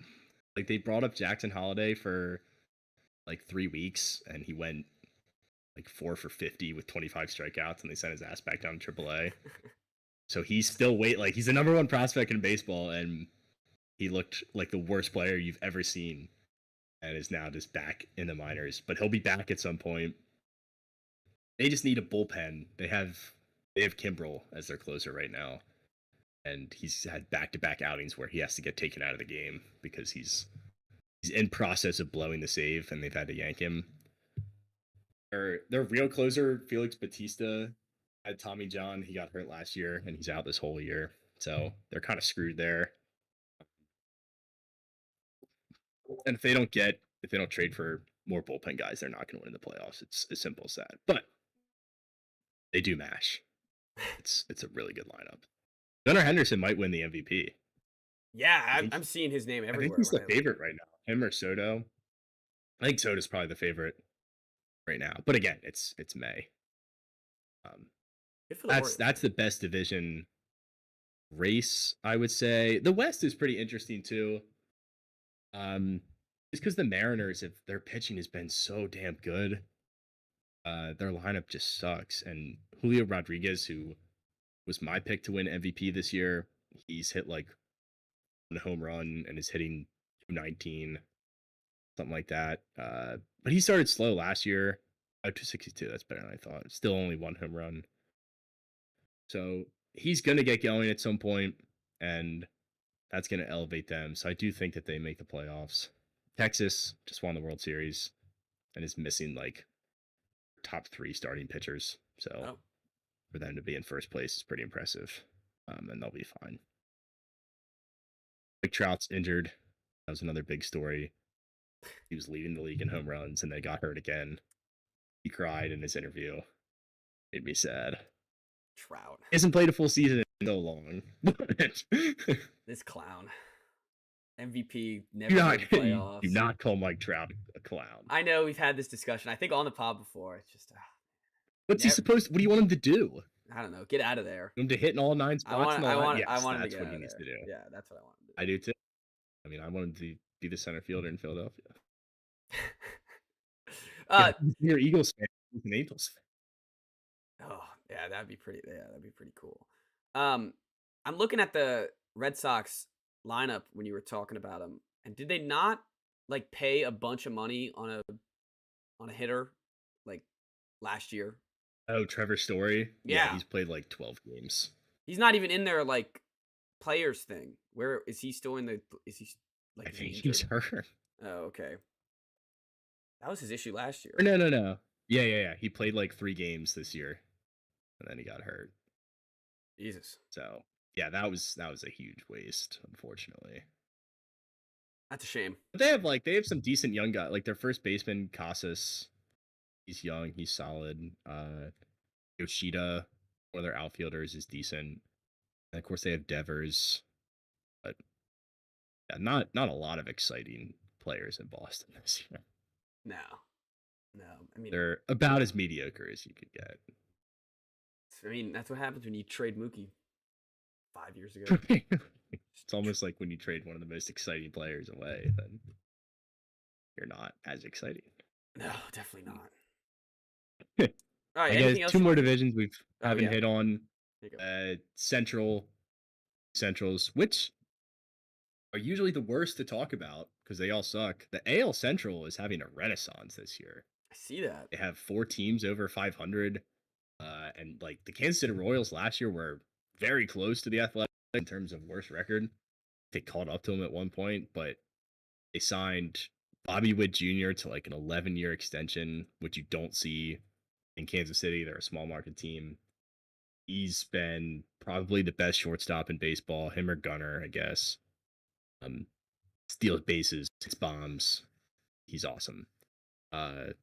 Like they brought up Jackson Holiday for 3 weeks, and he went 4 for 50 with 25 strikeouts, and they sent his ass back down to AAA. So he's still he's the number one prospect in baseball, and he looked like the worst player you've ever seen, and is now just back in the minors. But he'll be back at some point. They just need a bullpen. They have Kimbrel as their closer right now, and he's had back-to-back outings where he has to get taken out of the game because he's in process of blowing the save, and they've had to yank him. Their real closer, Felix Bautista, had Tommy John. He got hurt last year, and he's out this whole year. So they're kind of screwed there. And if they don't trade for more bullpen guys, they're not going to win in the playoffs. It's as simple as that. But they do mash. It's a really good lineup. Gunnar Henderson might win the MVP. Yeah, I'm seeing his name everywhere. I think he's the favorite right now. Him or Soto. I think Soto's probably the favorite right now. But again, it's May. That's the best division race, I would say. The West is pretty interesting too. Just because the Mariners, their pitching has been so damn good. Their lineup just sucks. And Julio Rodriguez, who was my pick to win MVP this year, he's hit 1 home run and is hitting 219, something like that. But he started slow last year. 262, that's better than I thought. Still only 1 home run. So he's going to get going at some point, and that's going to elevate them. So I do think that they make the playoffs. Texas just won the World Series and is missing top 3 starting pitchers. So for them to be in first place is pretty impressive. And they'll be fine. Mike Trout's injured. That was another big story. He was leading the league in home runs and then got hurt again. He cried in his interview. Made me sad. Trout. He hasn't played a full season in so long. This clown. MVP, never made the playoffs. Do not call Mike Trout a clown. I know we've had this discussion. I think on the pod before. It's just what's he supposed? What do you want him to do? I don't know. Get out of there. Him to hit in all 9 spots. I want him to get out of there. Needs to do. Yeah, that's what I want him to do. I do too. I mean, I want him to be the center fielder in Philadelphia. You're Eagles fan. He's an Angels fan. Oh yeah, that'd be pretty. Yeah, that'd be pretty cool. I'm looking at the Red Sox lineup when you were talking about them, and did they not pay a bunch of money on a hitter last year? Oh, Trevor Story. Yeah, he's played 12 games. He's not even in their players thing. Where is he still in the? Is he I think he's hurt. Oh, okay. That was his issue last year. No. Yeah. He played 3 games this year, and then he got hurt. Jesus. So yeah, that was a huge waste, unfortunately. That's a shame. But they have some decent young guys. Their first baseman, Casas, he's young, he's solid. Yoshida, one of their outfielders, is decent. And of course they have Devers. But yeah, not a lot of exciting players in Boston this year. No. I mean, they're about as mediocre as you could get. I mean, that's what happens when you trade Mookie 5 years ago. It's almost like when you trade one of the most exciting players away, then you're not as exciting. No, definitely not. I All right, guess anything else two you more want? divisions we Oh haven't yeah, hit on. there you go. Centrals, which are usually the worst to talk about because they all suck. The AL Central is having a renaissance this year. I see that. They have 4 teams over 500, and like the Kansas City Royals last year were very close to the Athletics in terms of worst record. They caught up to them at one point, but they signed Bobby Witt Jr. to like an 11-year extension, which you don't see in Kansas City. They're a small market team. He's been probably the best shortstop in baseball, him or Gunner, I guess. Steals bases, hits bombs. He's awesome. They've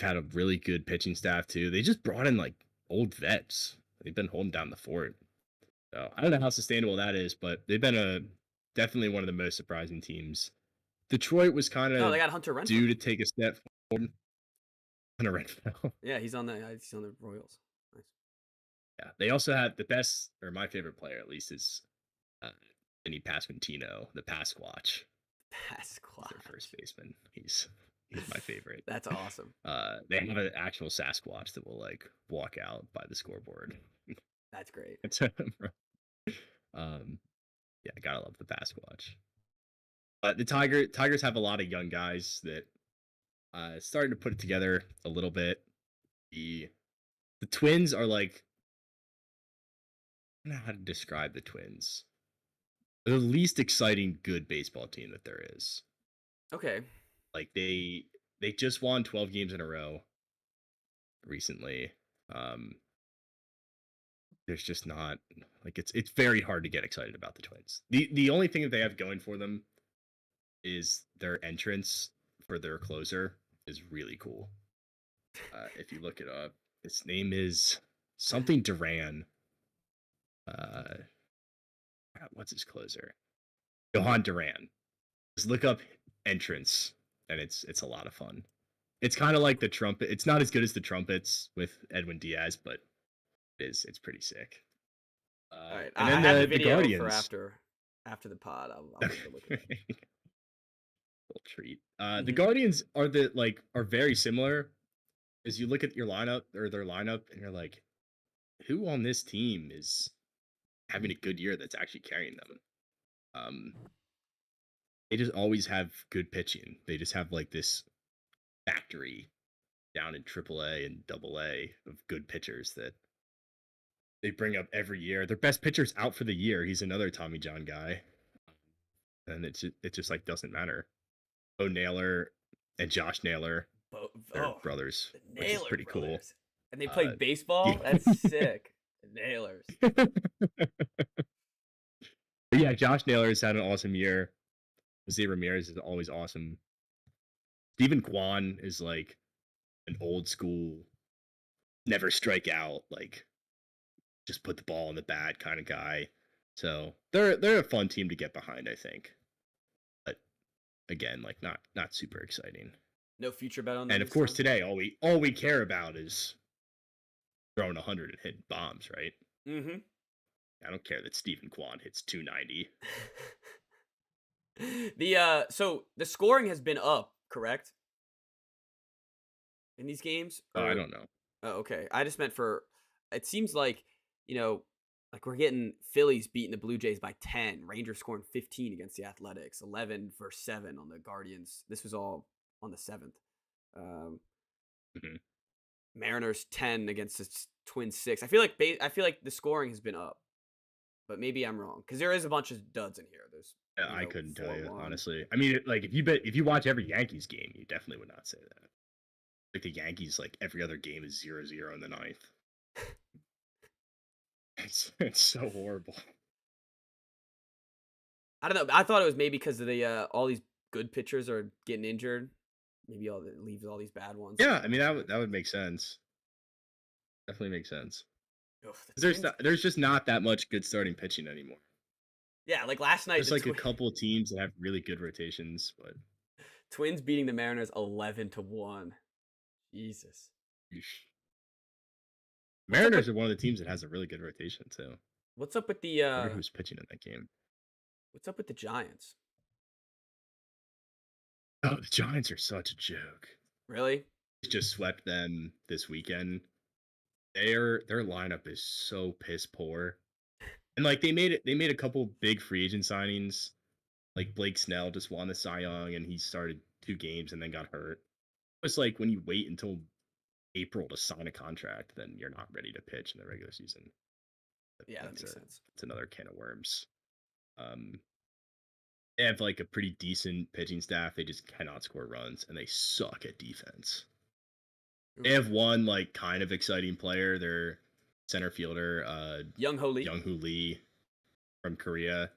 had a really good pitching staff too. They just brought in like old vets. They've been holding down the fort. So I don't know how sustainable that is, but they've been definitely one of the most surprising teams. Detroit was kind Oh, of they got Hunter Renfroe. due to take a step forward. Hunter Renfroe. Yeah, he's on the Royals. Nice. Yeah, they also have the best, or my favorite player at least, is Vinny Pasquantino, the Pasquatch. Pasquatch. Their first baseman. He's my favorite. That's awesome. They have an actual Sasquatch that will like walk out by the scoreboard. That's great. Yeah, I gotta love the Pasquatch. But the Tigers have a lot of young guys that starting to put it together a little bit. The Twins are like, I don't know how to describe the Twins. They're the least exciting good baseball team that there is. Okay. Like they just won 12 games in a row recently. There's just not like it's very hard to get excited about the Twins. The only thing that they have going for them is their entrance for their closer is really cool. If you look it up, his name is something Duran. What's his closer? Johan Duran. Just look up entrance, and it's a lot of fun. It's kind of like the trumpet. It's not as good as the trumpets with Edwin Diaz, but it's pretty sick. All right. And I then have the the video Guardians. for after the pod. I'll take a look at it. Little treat. The Guardians are very similar. As you look at your lineup or their lineup, and you're like, who on this team is having a good year that's actually carrying them? They just always have good pitching. They just have like this factory down in AAA and AA of good pitchers that they bring up every year. Their best pitcher's out for the year. He's another Tommy John guy, and it just like doesn't matter. Bo Naylor and Josh Naylor, they're brothers, which is pretty cool. And they play baseball. That's sick. The Nailers. Yeah, Josh Naylor has had an awesome year. Jose Ramirez is always awesome. Stephen Kwan is like an old school, never strike out, like just put the ball in the bat kind of guy. So they're a fun team to get behind, I think. But again, like not super exciting. No future bet on them. And of course, today all we care about is throwing 100 and hitting bombs, right? Mm-hmm. I don't care that Stephen Kwan hits 290. So the scoring has been up, correct? In these games? Oh, I don't know. Oh, okay. I just meant it seems like, like we're getting Phillies beating the Blue Jays by 10, Rangers scoring 15 against the Athletics, 11 versus 7 on the Guardians. This was all on the 7th. Mariners 10 against the Twins 6. I feel like the scoring has been up. But maybe I'm wrong because there is a bunch of duds in here. There's I couldn't tell you honestly. I mean, like if you watch every Yankees game, you definitely would not say that. Like the Yankees, like every other game is 0-0 in the ninth. It's so horrible. I don't know. I thought it was maybe because of the all these good pitchers are getting injured. Maybe leaves all these bad ones. Yeah, I mean that would make sense. Definitely makes sense. Ugh, There's just not that much good starting pitching anymore. Yeah, like last night. There's like a couple of teams that have really good rotations, but Twins beating the Mariners 11-1. Jesus. Mariners are one of the teams that has a really good rotation too. What's up with the I wonder who's pitching in that game. what's up with the Giants? Oh, the Giants are such a joke. Really? Just swept them this weekend. Their lineup is so piss poor. And like they made a couple big free agent signings. Like Blake Snell just won the Cy Young and he started 2 games and then got hurt. It's like when you wait until April to sign a contract, then you're not ready to pitch in the regular season. Yeah, that makes sense. That's another can of worms. Um, they have like a pretty decent pitching staff. They just cannot score runs and they suck at defense. They have one like kind of exciting player. Their center fielder, Young Ho Lee. Young Hoo Lee from Korea.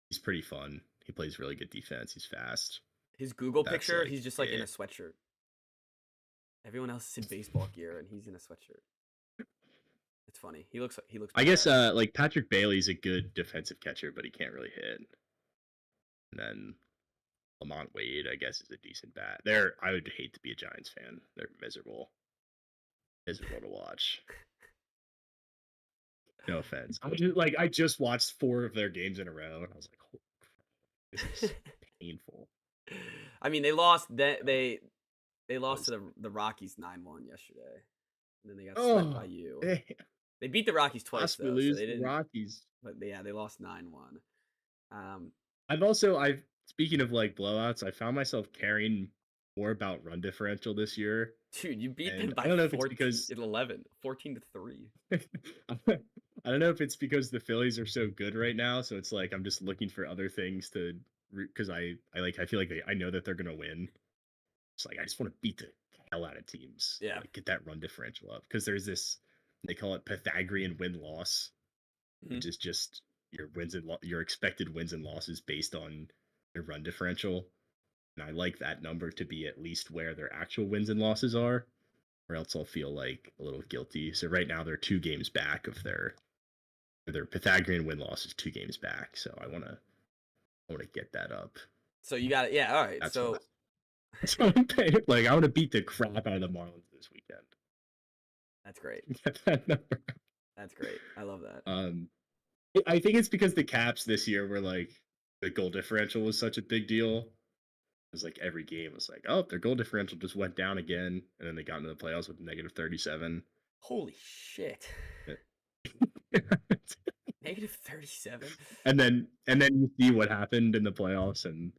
He's pretty fun. He plays really good defense. He's fast. His Google That's, picture, like, he's just like in a it. sweatshirt. Everyone else is in baseball gear and he's in a sweatshirt. It's funny. He looks I guess badass. like Patrick Bailey's a good defensive catcher, but he can't really hit. And then Lamont Wade, I guess, is a decent bat. I would hate to be a Giants fan. They're miserable. Miserable to watch. No offense. I just watched 4 of their games in a row, and I was like, holy crap, this is painful. I mean, they lost they lost to the Rockies 9-1 yesterday. And then they got swept by you. They beat the Rockies twice though, so they didn't. Rockies. But they lost 9-1. I've speaking of like blowouts, I found myself caring more about run differential this year. Dude, you beat them by I don't know if it's because 11, 14-3. I don't know if it's because the Phillies are so good right now, so it's like I'm just looking for other things to because I feel like I know that they're gonna win. It's like I just want to beat the hell out of teams. Yeah, like, get that run differential up because there's this they call it Pythagorean win loss, which is just your expected wins and losses based on your run differential. And I like that number to be at least where their actual wins and losses are, or else I'll feel like a little guilty. So right now they're 2 games back of their Pythagorean win loss is 2 games back. So I want to get that up. So you got it. Yeah. All right. That's so that's what I'm paying. Like I want to beat the crap out of the Marlins this weekend. That's great. Get that number. That's great. I love that. I think it's because the Caps this year were like the goal differential was such a big deal. It was like every game was like, oh, their goal differential just went down again, and then they got into the playoffs with -37. Holy shit! -37. And then you see what happened in the playoffs, and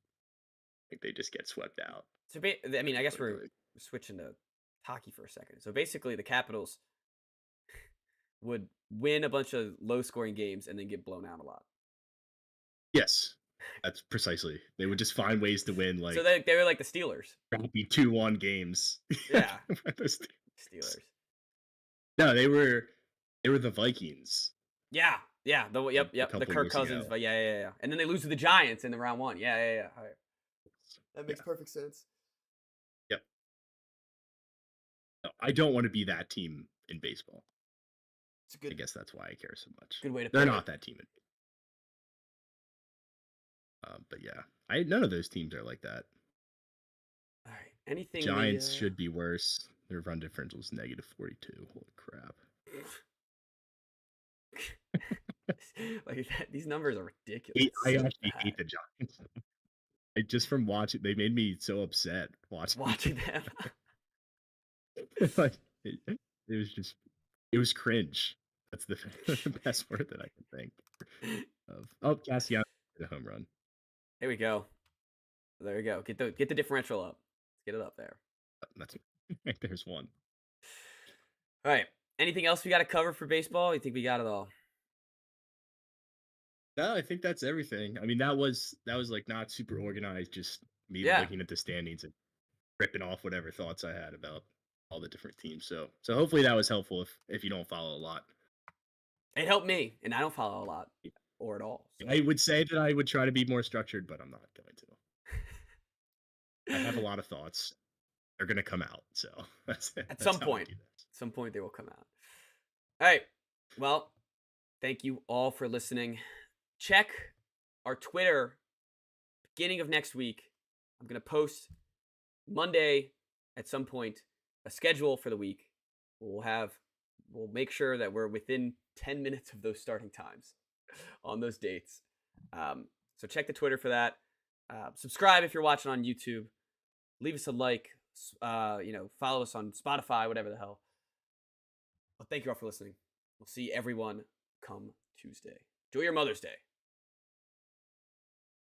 like they just get swept out. So I mean, I guess we're switching to hockey for a second. So basically, the Capitals would win a bunch of low-scoring games and then get blown out a lot. Yes, that's precisely. They would just find ways to win. Like so, they were like the Steelers. Crappy 2-1 games. Yeah, the Steelers. No, they were the Vikings. Yeah. Yep. The Kirk Cousins. But yeah. And then they lose to the Giants in the round 1. Yeah. All right. That makes perfect sense. Yep. No, I don't want to be that team in baseball. I guess that's why I care so much. Good way to. They're not that team. But yeah, none of those teams are like that. All right. Anything? Giants should be worse. Their run differential is -42. Holy crap! Like these numbers are ridiculous. I actually hate the Giants. Just from watching, they made me so upset watching them. Like it was cringe. That's the best word that I can think of. Oh, Cassiano hit a home run. Here we go. There we go. Get the differential up. Let's get it up there. That's there's one. All right. Anything else we got to cover for baseball? You think we got it all? No, I think that's everything. I mean, that was like not super organized. Just me looking at the standings and ripping off whatever thoughts I had about all the different teams. So hopefully that was helpful if you don't follow a lot. It helped me, and I don't follow a lot or at all. So. I would say that I would try to be more structured, but I'm not going to. I have a lot of thoughts. They're going to come out. So that's at some point. Some point they will come out. All right. Well, thank you all for listening. Check our Twitter beginning of next week. I'm going to post Monday at some point a schedule for the week. We'll have we'll make sure that we're within 10 minutes of those starting times on those dates. So check the Twitter for that. Subscribe if you're watching on YouTube. Leave us a like. Follow us on Spotify, whatever the hell. But thank you all for listening. We'll see everyone come Tuesday. Enjoy your Mother's Day.